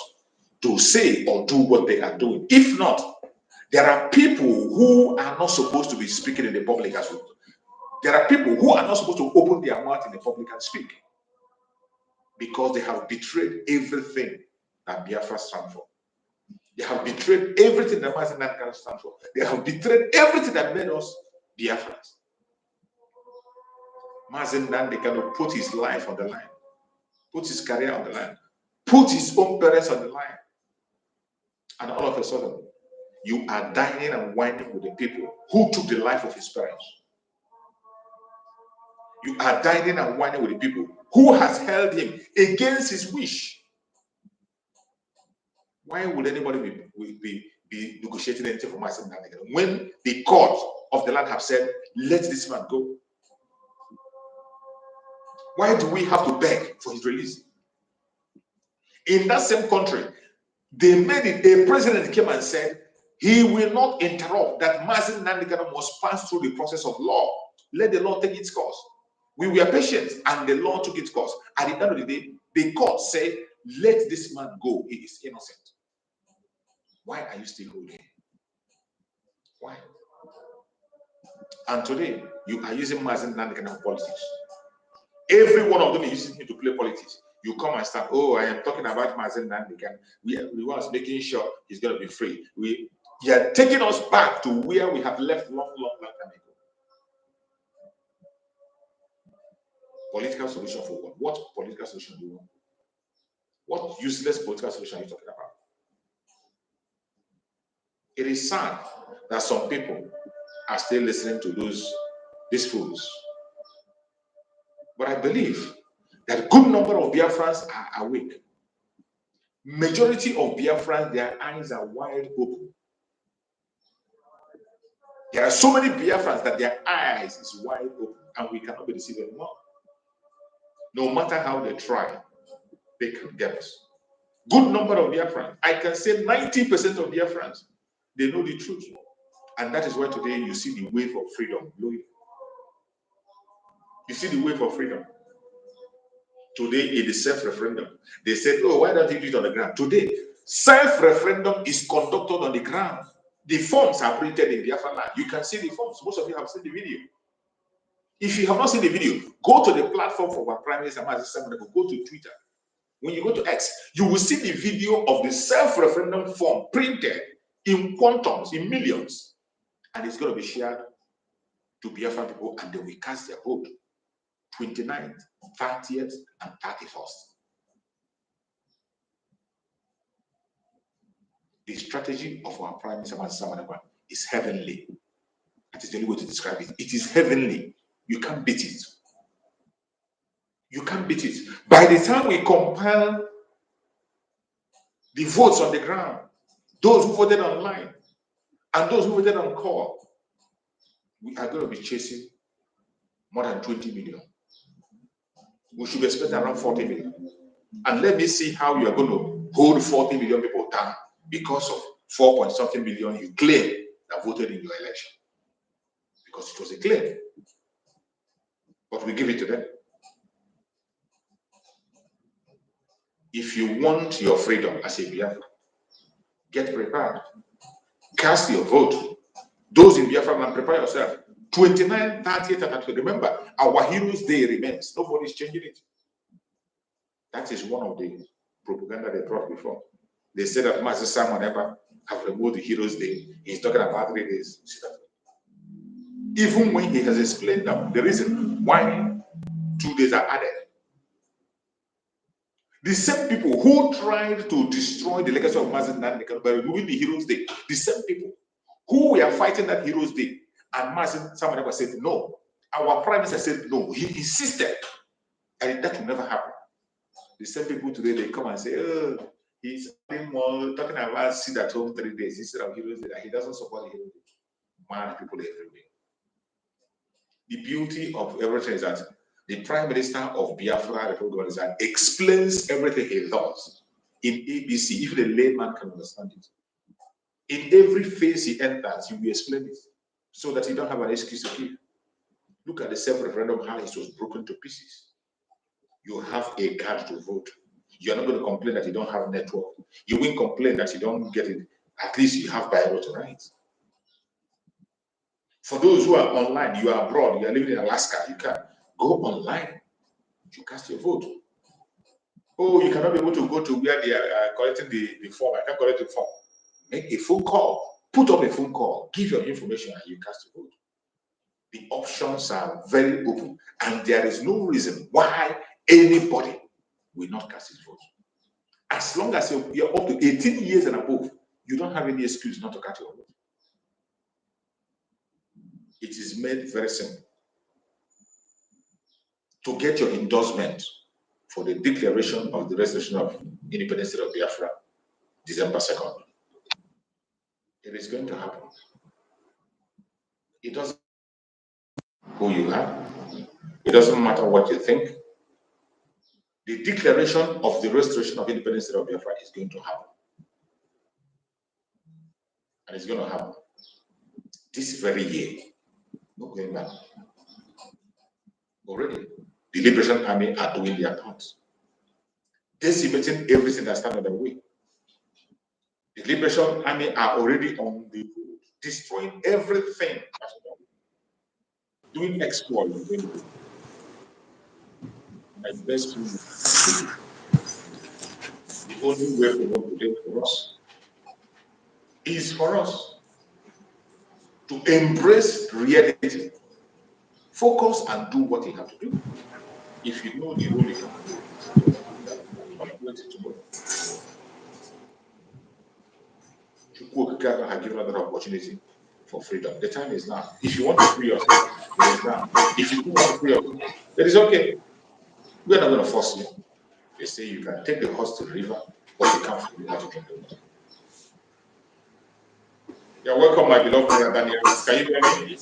to say or do what they are doing. If not, there are people who are not supposed to be speaking in the public as well. There are people who are not supposed to open their mouth in the public and speak, because they have betrayed everything that Biafra stands for. They have betrayed everything that Mazen Nandekano stands for. They have betrayed everything that made us Biafrans. Mazen Nandekano put his life on the line, put his career on the line, put his own parents on the line. And all of a sudden, you are dining and whining with the people who took the life of his parents. You are dining and whining with the people who has held him against his wish. Why would anybody be negotiating anything for Mazen Nandekano when the court of the land have said, let this man go? Why do we have to beg for his release? In that same country, they made it, a president came and said, He will not interrupt that Mazi Nnamdi Kanu must pass through the process of law. Let the law take its course. We were patient and the law took its course. At the end of the day, the court said, let this man go. He is innocent. Why are you still holding him? Why? And today, you are using Mazi Nnamdi Kanu for politics. Every one of them is using him to play politics. You come and start, oh, I am talking about Mazi Nnamdi Kanu. We want making sure he's going to be free. We are taking us back to where we have left long time ago. Political solution for what? What political solution do you want? What useless political solution are you talking about? It is sad that some people are still listening to these fools. But I believe that a good number of Biafrans are awake. Majority of Biafrans, their eyes are wide open. There are so many Biafrans that their eyes is wide open, and we cannot be deceived anymore. No matter how they try, they can get us. Good number of Biafrans. I can say 90% of Biafrans, they know the truth. And that is why today you see the wave of freedom blowing. You see the wave of freedom. Today in the self-referendum, they said, oh, why don't you do it on the ground? Today, self-referendum is conducted on the ground. The forms are printed in Biafra land. You can see the forms. Most of you have seen the video. If you have not seen the video, go to the platform for our Prime Minister, go to Twitter. When you go to X, you will see the video of the self-referendum form printed in quantums, in millions. And it's going to be shared to Biafra people, and they will cast their vote 29th, 30th, and 31st. The strategy of our Prime Minister is heavenly. That is the only way to describe it. It is heavenly. You can't beat it. You can't beat it. By the time we compile the votes on the ground, those who voted online and those who voted on call, we are going to be chasing more than 20 million. We should be expecting around 40 million. And let me see how you are going to hold 40 million people down because of 4-point-something million you claim that voted in your election. Because it was a claim. But we give it to them. If you want your freedom as a Biafra, get prepared. Cast your vote. Those in Biafra, man, prepare yourself. 29, 30, 32. Remember, our Heroes Day remains. Nobody's changing it. That is one of the propaganda they brought before. They said that Master Simon ever have removed the Heroes Day. He's talking about 3 days. Even when he has explained that the reason why 2 days are added. The same people who tried to destroy the legacy of Mazi Nnamdi Kanu by removing the Heroes Day, the same people who were fighting that Heroes Day, and Mazi Simon said no. Our Prime Minister said no. He insisted, and that will never happen. The same people today, they come and say, oh, he's talking about sit at home 3 days instead of Heroes Day. He doesn't support the Heroes Day. Man, people everywhere. The beauty of everything is that the Prime Minister of Biafra Republic explains everything he does in ABC, if the layman can understand it. In every phase he enters, he will explain it so that he don't have an excuse to give. Look at the self-referendum, how it was broken to pieces. You have a card to vote. You're not going to complain that you don't have network. You won't complain that you don't get it. At least you have Bible to write. For those who are online, you are abroad, you are living in Alaska, you can go online. You cast your vote. Oh, you cannot be able to go to where they are collecting the form. I can't collect the form. Make a phone call. Put up a phone call. Give your information and you cast your vote. The options are very open. And there is no reason why anybody will not cast his vote. As long as you're up to 18 years and above, you don't have any excuse not to cast your vote. It is made very simple. To get your endorsement for the declaration of the restoration of independence of Biafra, December 2nd. It is going to happen. It doesn't matter who you are. It doesn't matter what you think. The declaration of the restoration of independence of Biafra is going to happen. And it's going to happen this very year. No going back. Already, the Liberation Army are doing their part, decimating everything that stands in the way. The Liberation Army are already on the road, destroying everything, doing exploit. My best move. The only way for us is for us to embrace reality, focus and do what you have to do. If you know the role you have to do, not waiting tomorrow. Chukwu has given us that opportunity for freedom. The time is now. If you want to free yourself, it is now. If you don't want to free yourself, it is okay. We're not going to force you. They say you can take the horse to the river, but you can't free how to drink the water. You're welcome, my beloved brother Daniel. Can you hear me?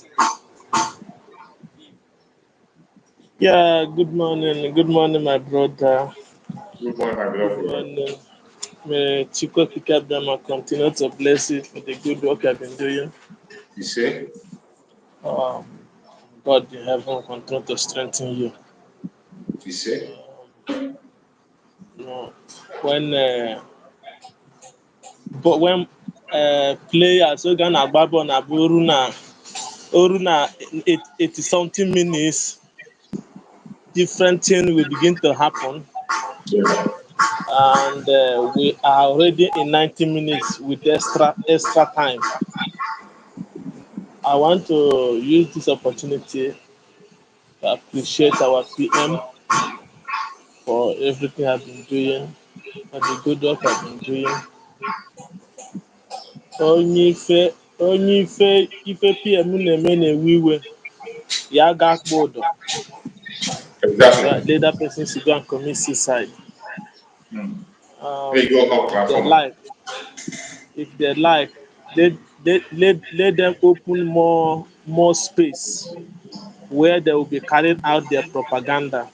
Yeah, good morning. Good morning, my brother. Good morning, my beloved Good brother. morning. May Chukwu Abdama continue to bless you for the good work I've been doing. You say? Um, God in heaven continue to strengthen you. You say? You know, when players are gonna gbabo na oru na 80 something minutes, different things will begin to happen. Yeah. And we are already in 90 minutes with extra time. I want to use this opportunity to appreciate our PM for everything I've been doing, for the good work I've been doing. Onye ife PM na-eme na-ewe iwe ya ga-akpọ ụdọ. Exactly. Let that person to go and commit suicide. There you go, If they platform. like, if they like, let them open more space where they will be carrying out their propaganda.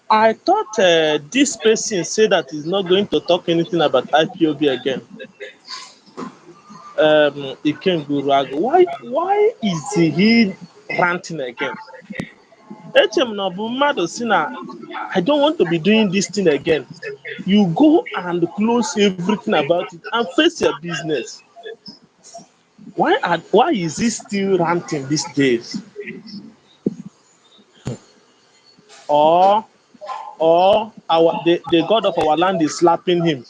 I thought this person said that he's not going to talk anything about IPOB again. Iken Gurago, why is he ranting again? HM Nobu Mado Sina, I don't want to be doing this thing again. You go and close everything about it and face your business. Why is he still ranting these days? Or the God of our land is slapping him,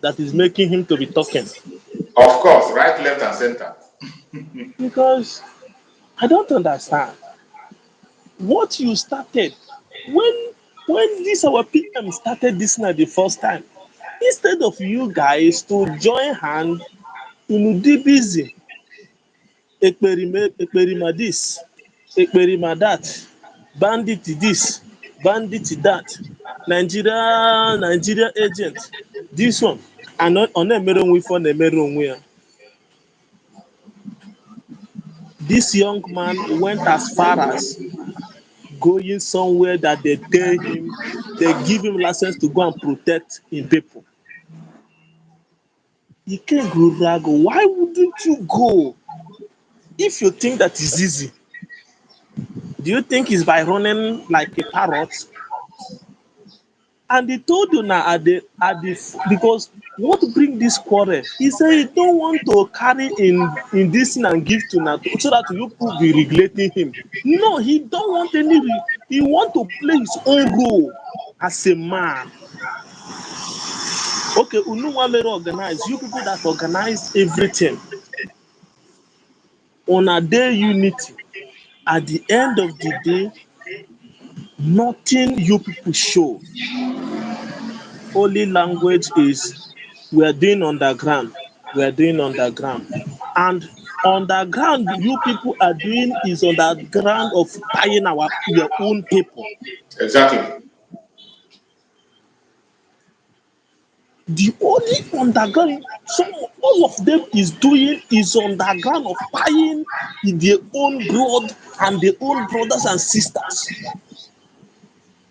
that is making him to be talking. Of course, right, left, and center. Because I don't understand what you started when this our PM started this now the first time. Instead of you guys to join hand, you dey busy. Ekperima this, ekperima that, bandit this, bandit that, Nigeria agent, this one. And ọ na-emere onwe ife ọ na-emere onwe ya. This young man went as far as going somewhere that they tell him, they give him license to go and protect in people. Ike Gurago, why wouldn't you go? If you think that is easy, do you think it's by running like a parrot? And he told you now because what bring this quarrel? He said he don't want to carry in this thing and give to Nato so that you could be regulating him. No, he don't want any. He want to play his own role as a man. Okay, Unuwamere organize. You people that organize everything on a day unity. At the end of the day, nothing you people show. Only language is we are doing underground. We are doing underground. And underground you people are doing is underground of buying your own people. Exactly. The only underground all of them is doing is underground of buying their own blood and their own brothers and sisters.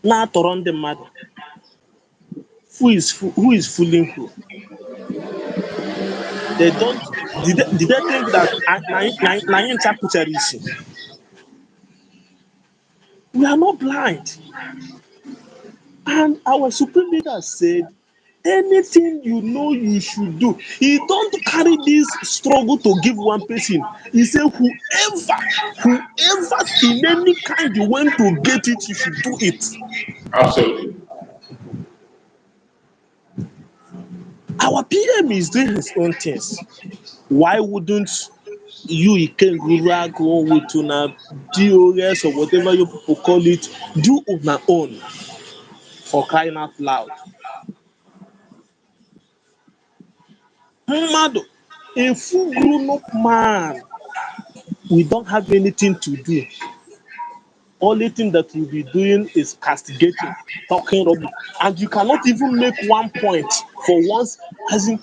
Na-atọrọ ndị mmadụ. Who is fooling who? They don't. Did they think that na ncha kpuchara isi? We are not blind. And our supreme leader said, anything you know you should do. He don't carry this struggle to give one person. He said, whoever in any kind you want to get it, you should do it. Absolutely. Our PM is doing his own things. Why wouldn't you, Ikengura, go with una DOS or whatever you people call it, do una own, for crying out loud? Mmadụ, a full grown up man, we don't have anything to do. Only thing that we'll be doing is castigating, talking rubbish, and you cannot even make one point for once, as in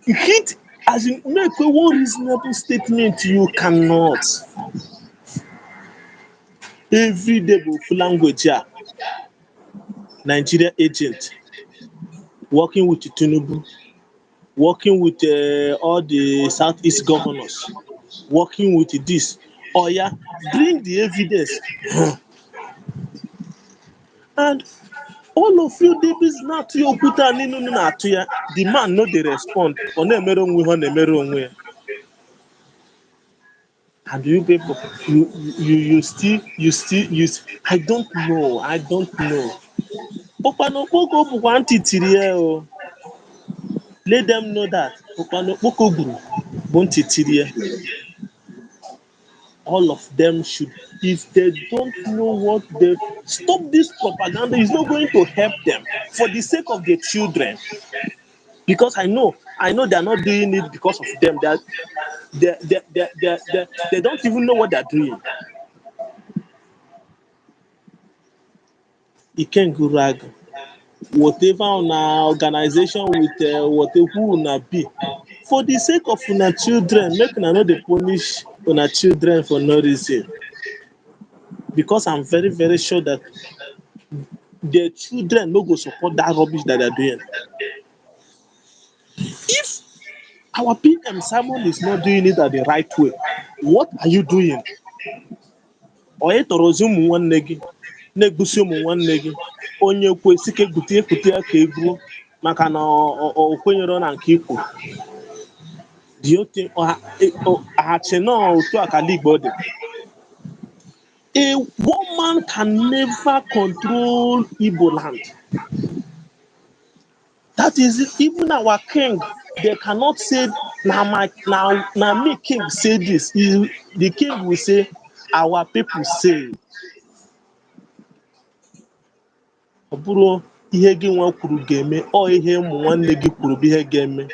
hit, as in make one reasonable statement. You cannot. Every day, full language here. Nigeria agent working with Tinubu, working with all the Southeast governors, working with this. Oh yeah, bring the evidence. And all of you debis na-atụ ya okwute a niile unu na-atụ ya, the man no dey respond. Ọ na-emere onwe ha, ọ na-emere onwe ya. And you people, I don't know. Ụkpana okpoko bụkwa ntị tiri ya o. Let them know that ụkpana okpoko gburu bụ ntị tiri ya. All of them should, if they don't know what they, stop this propaganda. Is not going to help them for the sake of their children. Because I know they are not doing it because of them. They don't even know what they're doing. Ikengurag, whatever on our organization with whatever who una be, for the sake of una children, make una no dey punish una children for no reason. Because I'm very, very sure that their children no go support that rubbish that they're doing. If our PM Simon is not doing it at the right way, what are you doing? Onye tọrọzi ụmụ nwanne gị, na-egbusi ụmụ nwanne gị, onye kwesị ka egbute ya ka egbuo maka na o kwenyere na nke ikwu. Do you think ọhachi na otu akala Igbo dị? A woman can never control Igbo land. That is it. Even our king, they cannot say, now me king say this. The king will say, our people say. Ọ bụrụ ihe gị nwa kwuru ga-eme, ọ ihe ụmụ nwanne gị kwuru bụ ihe ga-eme.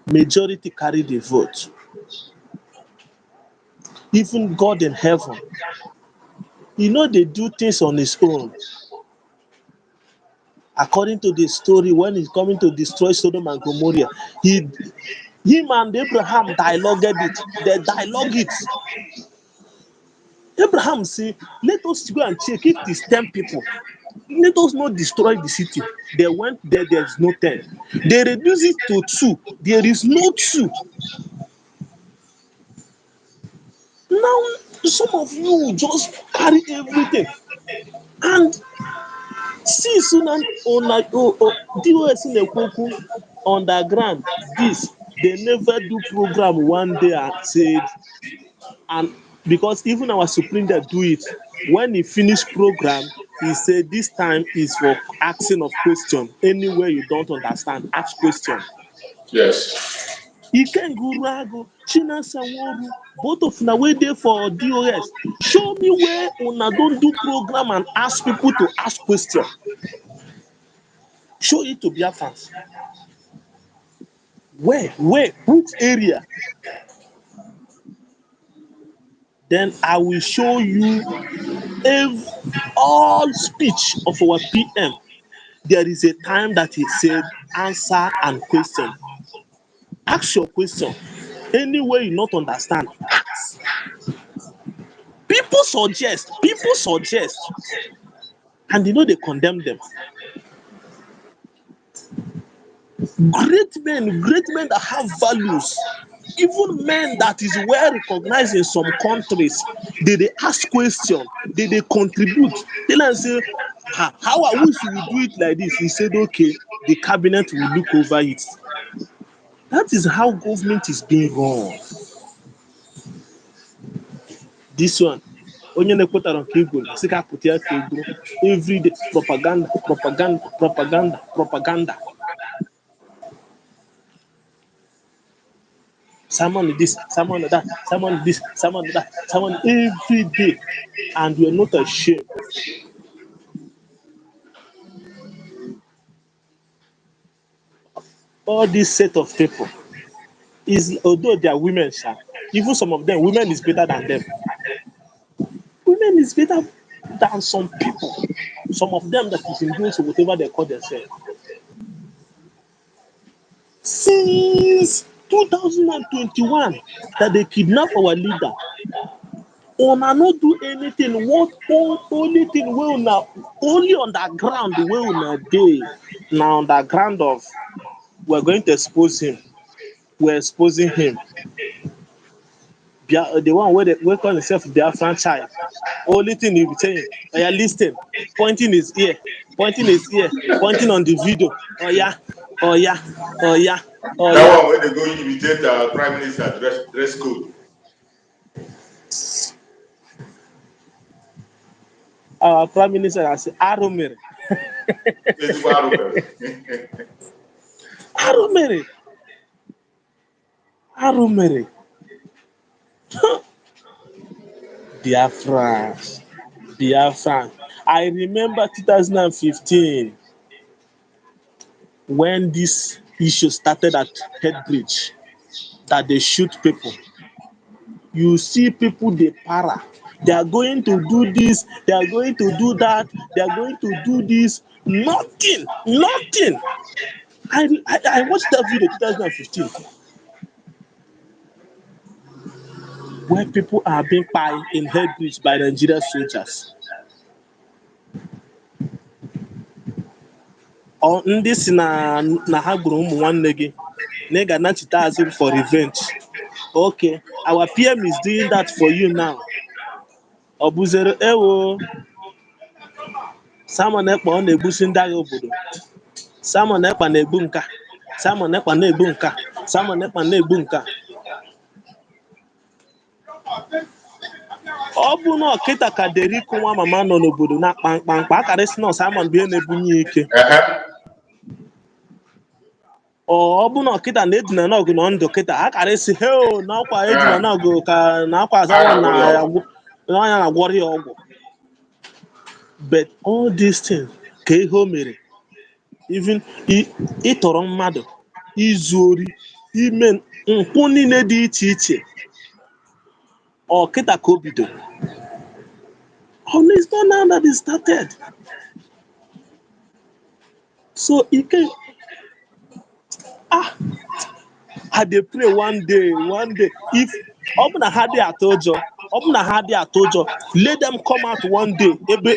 Majority carry the vote. Even God in heaven, they do things on his own. According to the story, when he's coming to destroy Sodom and Gomorrah, him and Abraham dialogued it. They dialogue it. Abraham say, let us go and check if it's 10 people. Let us not destroy the city. They went there, there's no 10. They reduce it to 2. There is no 2. Now, some of you just carry everything. And see, soon on DOS in the Kwoku underground, this, they never do program one day and said, and because even our supreme leader do it, when he finish program, he said this time is for asking of question. Anywhere you don't understand, ask question. Yes. Ikengurago, Chinasa Woru, both of una wey dey for DOS. Show me where una don't do program and ask people to ask question. Show it to Biafrans. Where, which area? Then I will show you all speech of our PM. There is a time that he said answer and question. Ask your question. Anywhere you not understand, ask. People suggest, and they condemn them. Great men that have values, even men that is well recognized in some countries, they ask question, they contribute. Then I say, how I wish we do it like this. He said, okay, the cabinet will look over it. That is how government is being run. This one, onye na-ekwetara nke egboro asị ka apụta ya ka egboro. Everyday propaganda, propaganda, propaganda, propaganda. Someone this, someone that, someone this, someone that, someone every day, and we are not ashamed. All this set of people is, although they are women, even some of them, women is better than them. Women is better than some people. Some of them that is in those whatever they call themselves. Since 2021, that they kidnap our leader, una no do anything. What only thing wey una only on that ground wey una dey na on that ground of we're going to expose him. We're exposing him. The one wey call himself Biafra child. Only thing he be saying, oh yeah, listen, pointing his ear, pointing his ear, pointing on the video. Oh yeah, oh yeah, oh yeah, oh That yeah. one where they go imitate Prime Minister dress code. Our Prime Minister has Arumere. Arumere. Arumere. Biafra. Biafra. I remember 2015 when this issue started at Headbridge, that they shoot people. You see people they para. They are going to do this, they are going to do that, they are going to do this. Nothing, nothing. I watched that video 2015 where people are being pied in Headbridge by Nigerian soldiers. Or ndị si na ha gburu ụmụ nwanne gị na ị ga na-achịta azụ for revenge. Okay, our PM is doing that for you now. Ọ bụzere ewo Simon Ekpa ọ na-egbusi ndị agha obodo. Simon Ekpa na-egbu nka. Simon Ekpa na-egbu nka. Simon Ekpa na-egbu nka. Ọ bụ na ọkịta ka Deriku nwa mama nọ n'obodo na kpamkpamkpa akara isi na Simon bụ ihe na-ebunye ike. Ọ bụ na ọkịta na-edina n'ọgụ na ndụ kịta akara isi heo na ọkwa edina n'ọgụ ka na akwa azawa na anya na-agwọrọ ya ọgwụ. But all these things ka ihe o mere, even ịtọrọ mmadụ, izu ori, ime mpụ niile dị iche iche, ọkịta ka o bido. It's not now that it started. So I dey pray one day if ọ bụ na ha dị atụ ụjọ, ọ bụ na ha dị atụ ụjọ, let them come out one day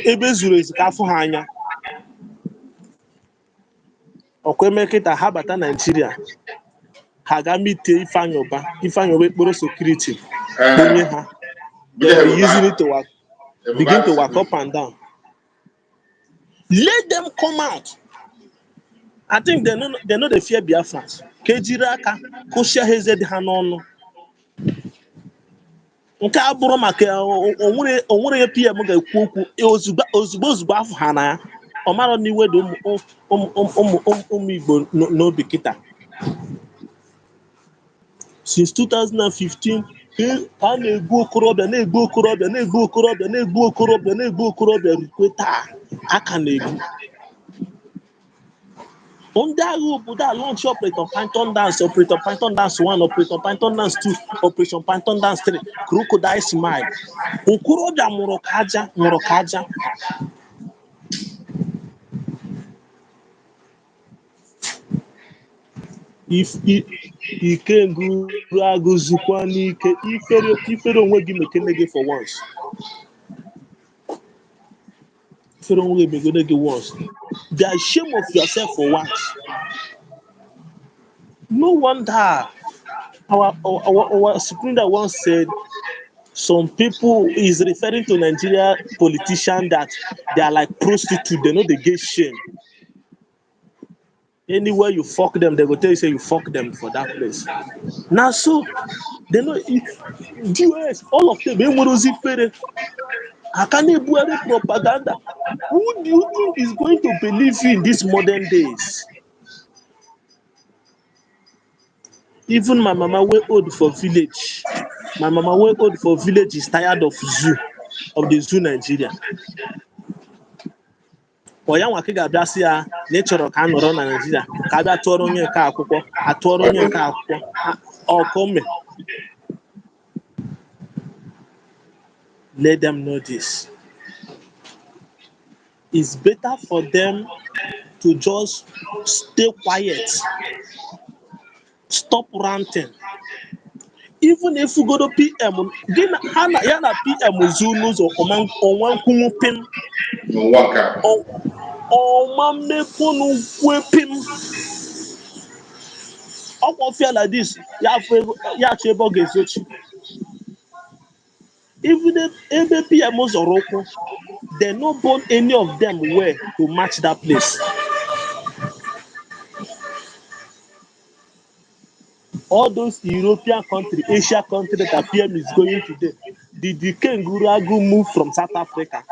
ebe zuru ezu ka afọ ha anya. Ọkwa eme kịta ha bata Nigeria, ha ga mite Ifeanyi Uba ekporo security onye ha. They will be using it to begin to walk up and down. Let them come out. I think they know the fear Biafrans. Ka ejiri aka kụchie ha eze dị ha n'ọnụ. Nke a bụrụ maka onwere PM ga-ekwu okwu ozugbo afọ ha na ya. Ọ mara n'iwe dị ụmụ Igbo n'obi kịta. Since 2015, a na-egbu okorobịa rukwe taa aka na-egbu. Ndị agha obodo a launch Operation Python Dance, Operation Python Dance 1, Operation Python Dance 2, Operation Python Dance 3, Crocodile Smile. Okorobịa mụrụ ka aja. Ike nguru agụ zukwa n'ike, ifere onwe gị mekene gị for once. Ifere onwe gị mekene gị once. Be ashamed of yourself for once. No wonder our supreme leader once said some people is referring to Nigeria politicians that they are like prostitutes, they know they get shame. Anywhere you fuck them, they go tell you say you fuck them for that place. Now so they know US, all of them, they want I can't do any propaganda. Who do you think is going to believe you in these modern days? Even my mama wey old for village. My mama wey old for village is tired of the zoo Nigeria. Ọ ya nwa ka ị ga-abịa sị ya na ị chọrọ ka a nọrọ na Nigeria ka a bịa tụọrọ onye nke akwụkwọ atụọrọ onye nke akwụkwọ ọkome. Let them know this. It's better for them to just stay quiet, stop ranting. Even if you go to PM, ya na PM zoo n'ụzọ ọnwa nkwunwu pim ọma mmepụnụ kwepim ọkwa fia like this ya achọ ebe ọ ga-ezochi. Even ebe PM zọrọ ụkwụ, they no born any of them well to match that place. All those European country, Asia country that PM is going today, did the kangaroo move from South Africa?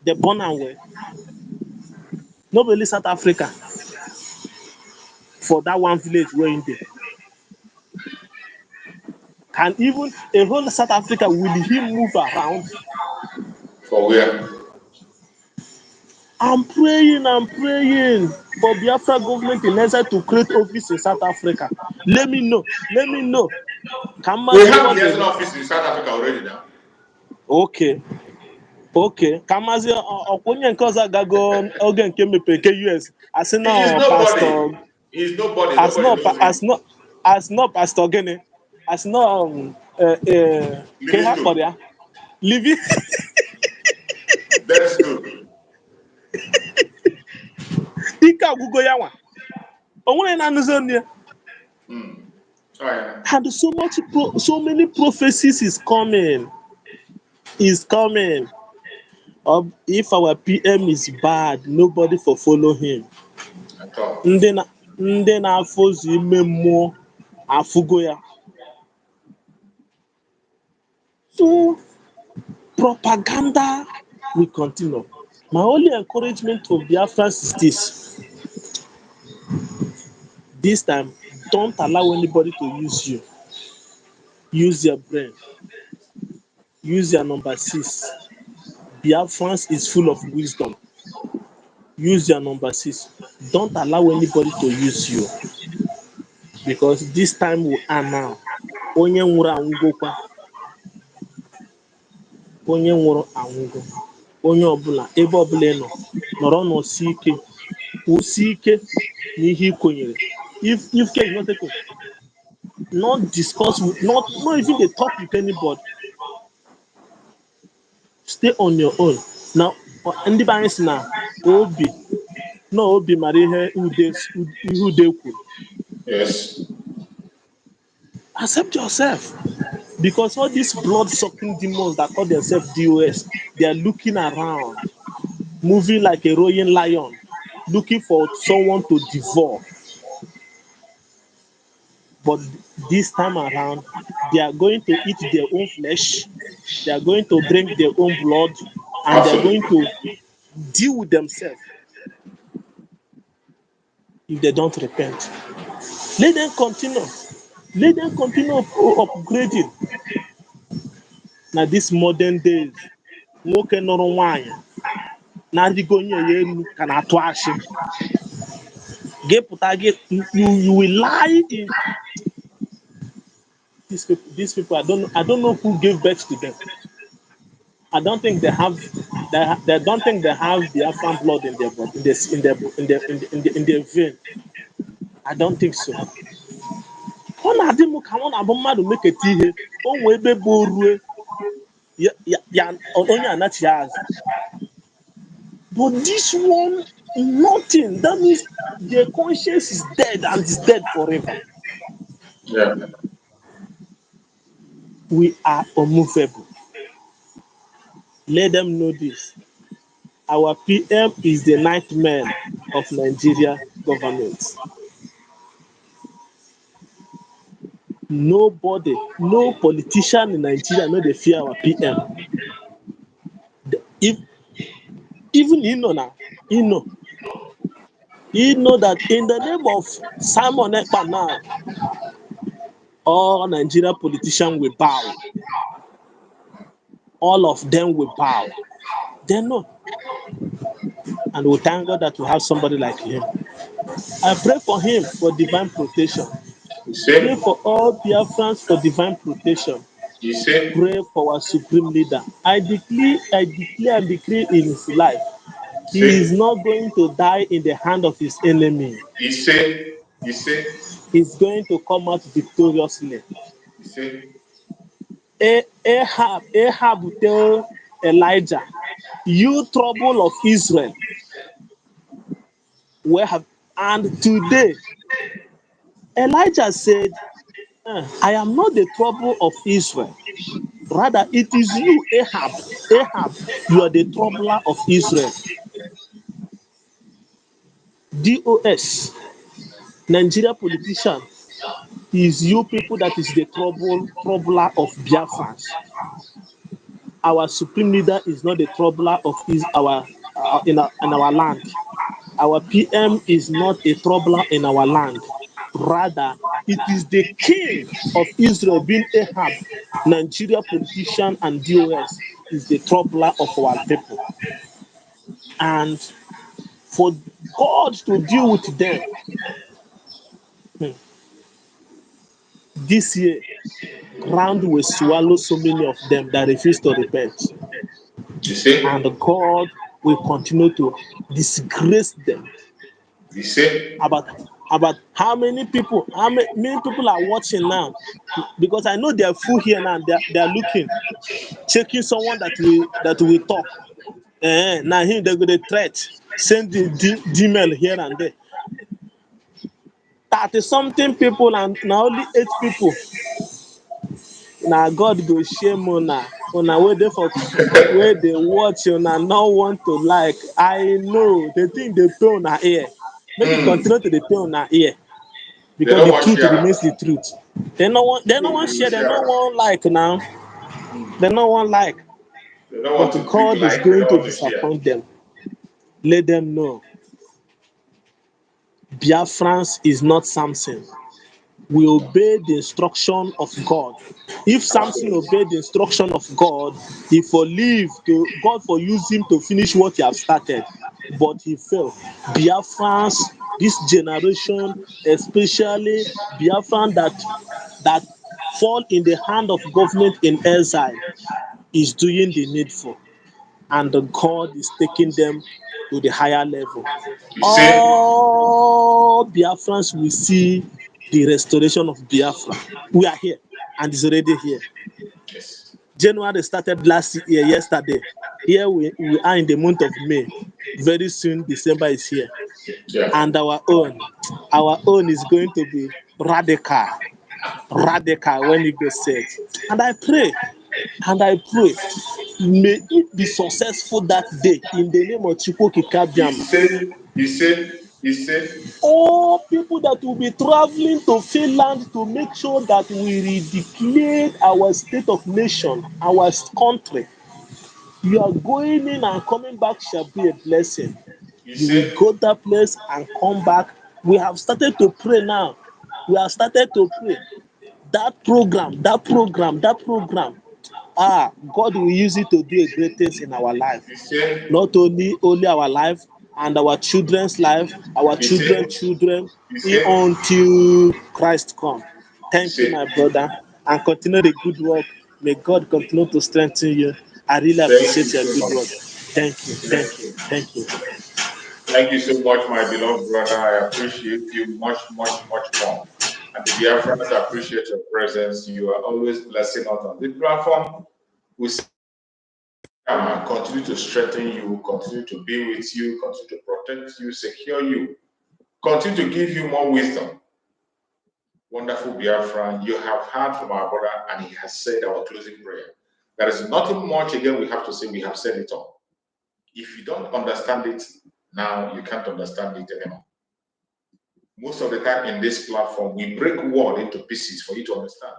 They born and well. Nobody South Africa for that one village where in there. Can even a whole South Africa, will he move around? For where? I'm praying for Biafra government in order to create office in South Africa. Let me know. We have the office in South Africa already now. Okay. Kamazi onye nke ọzọ agago oge nke mepeke US. Asị na pastor. He's nobody. As no pastor gịnị. As no ke ha kpọrọ ya. Living. That's good. Ike agwụgo ya nwa. O nwere na anụzi onu ya. And so many prophecies is coming. If our PM is bad, nobody for follow him. Ndị na-afụzụ ime mmụọ afụgo ya. So propaganda will continue. My only encouragement to Biafrans is this. This time, don't allow anybody to use you. Use your brain. Use your number 6. Biafrans is full of wisdom. Use your number 6. Don't allow anybody to use you. Because this time we are now. Onye nwụrụ anwụgokwa. Onye nwụrụ anwụgo. Onye ọbụla, ebe ọbụla ị nọ, nọrọ n'osi ike. Osi ike n'ihe ikwenyere. If care is not taken, not discuss, not even dey talk with anybody. Stay on your own. Now, ndị be anyị sị na obi mara ihe ude kwuru. Yes. Accept yourself. Because all these blood-sucking demons that call themselves DOS, they are looking around, moving like a roaring lion, looking for someone to devour. But this time around, they are going to eat their own flesh, they are going to drink their own blood, and they are going to deal with themselves if they don't repent. Let them continue. Let them continue upgrading. Now, these modern days, nwoke nụrụ nwaanyị na-adịgo onye ya elu ka na-atụ ashị. Gị pụta gị, you will lie in. These people, I don't know who gave birth to them. I don't think they have Biafran blood in their blood, in their vein. I don't think so. Ọ na-adị m ka ọ na-abụ mmadụ meketa ihe o nwee ebe bụ rue ya onye anachi azụ. But this one Nothing. That means their conscience is dead and is dead forever. Yeah. We are unmovable. Let them know this. Our PM is the nightmare of Nigeria government. Nobody, no politician in Nigeria no dey fear our PM. If even he know now, he know. He know that in the name of Simon Ekpa now, all Nigeria politicians will bow. All of them will bow. They know. And we thank God that we have somebody like him. I pray for him for divine protection. You Pray see? for all Biafrans for divine protection. You see? Pray for our supreme leader. I declare and decree in his life. He is See? not going to die in the hand of his enemy. You see? You see? He's going to come out victoriously. You see? Ahab will tell Elijah, you trouble of Israel, where have and today Elijah said, I am not the trouble of Israel. Rather, it is you, Ahab. Ahab, you are the troubler of Israel. DOS, Nigeria politician, is you people that is the troubler of Biafrans. Our supreme leader is not the troubler of in our land. Our PM is not a troubler in our land. Rather, it is the king of Israel being Ahab, Nigeria politician and DOS is the troubler of our people. And for God to deal with them this year, ground will swallow so many of them that refuse to repent. You see? And God will continue to disgrace them. You see? About how many people, many people are watching now, because I know they are full here now. They are looking, checking someone that will talk. Now him they go the threat, send the email here and there. 30 something people and now only 8 people. Now God go shame una wey dey for wey dey watch una no want to like. I know the thing dey pain una ear. Make it continue to dey pain una ear. They Because don't the want truth share. remains the truth. They no want share, they no Share. want like now. They no want like. They don't But want to click God is like. They going don't to want to share. disappoint them. Let them know Biafrans is not Samson. We obey the instruction of God. If Samson Absolutely. obeyed the instruction of God, he for leave to God for use him to finish what he have started, but he failed. Biafrans, this generation, especially Biafran that fall in the hand of government in exile, is doing the needful, and God is taking them to the higher level. You see? All Biafrans will see the restoration of Biafra. We are here, and it's already here. Yes. January started last year, yesterday. Here we are in the month of May. Very soon, December is here. Yeah. And our own is going to be radical. Radical when it goes set. And I pray, may it be successful that day in the name of You Chukwokikabiama. see? You see? You see? All people that will be traveling to Finland to make sure that we redeclare our state of nation, our country. You are going in and coming back shall be a blessing. You You will see? go that place and come back. We have started to pray now. We have started to pray. That program. God will use it to do a great things in our life. You see? Not only our life and our children's life, our You see? children's children, You see? until Christ come. You Thank you, see? my brother, and continue the good work. May God continue to strengthen you. I really Thank you appreciate your so good work. much. Thank you, thank Thank you, you. thank you. Thank you so much, my beloved brother. I appreciate you much, much, much more. And the Biafrans appreciate your presence. You are always blessing us on this platform. We Continue to strengthen you, continue to be with you, continue to protect you, secure you, continue to give you more wisdom. Wonderful Biafra, you have heard from our brother and he has said our closing prayer. There is nothing much again we have to say, we have said it all. If you don't understand it now, you can't understand it anymore. Most of the time in this platform, we break word into pieces for you to understand.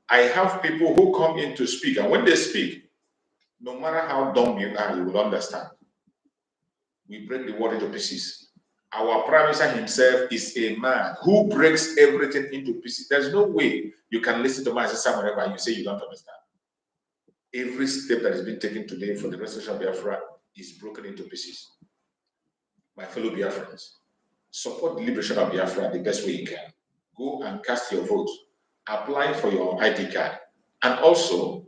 I have people who come in to speak, and when they speak, no matter how dumb you are, you will understand. We break the word into pieces. Our Prime Minister himself is a man who breaks everything into pieces. There's no way you can listen to my sister whenever you say you don't understand. Every step that has been taken today for the restoration of Biafra is broken into pieces. My fellow Biafrans, support the liberation of Biafra the best way you can. Go and cast your vote. Apply for your ID card. And also,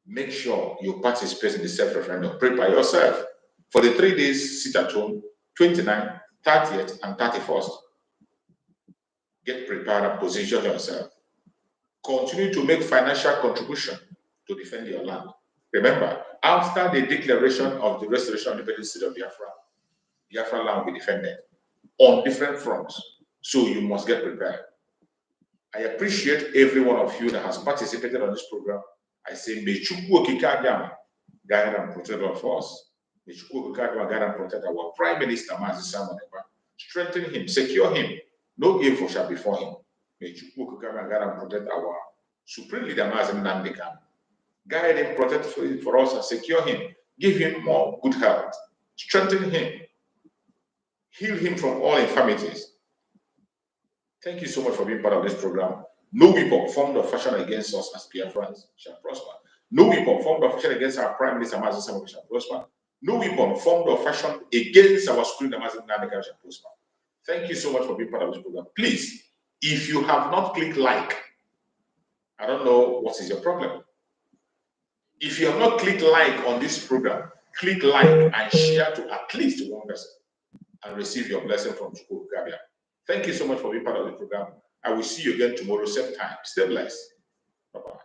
make sure you participate in the self-referendum. Prepare yourself for the 3 days sit at home, 29th, 30th, and 31st. Get prepared and position yourself. Continue to make financial contribution to defend your land. Remember, after the declaration of the restoration of the independent state of Biafra, Biafra land will be defended on different fronts. So you must get prepared. I appreciate every one of you that has participated on this program. I say, may Chukwu Okike Abịama guide and protect all of us. May Chukwu Okike Abịama guide and protect our Prime Minister, Mazi Simon Ekpa. Strengthen him, secure him. No evil shall befall him. May Chukwu Okike Abịama guide and protect our Supreme Leader, Mazi Nnamdi Kanu. Guide him, protect for us, and secure him. Give him more good health. Strengthen him. Heal him from all infirmities. Thank you so much for being part of this program. No weapon formed or fashioned against us as Biafrans shall prosper. No weapon formed or fashioned against our Prime Minister Mazi Simon shall prosper. No weapon formed or fashioned against our Supreme Leader Mazi Nnamdi Kanu shall prosper. Thank you so much for being part of this program. Please, if you have not clicked like, I don't know what is your problem. If you have not clicked like on this program, click like and share to at least one person and receive your blessing from Chukwu Okike Abịama. Thank you so much for being part of the program. I will see you again tomorrow, same time. Stay blessed. Bye-bye.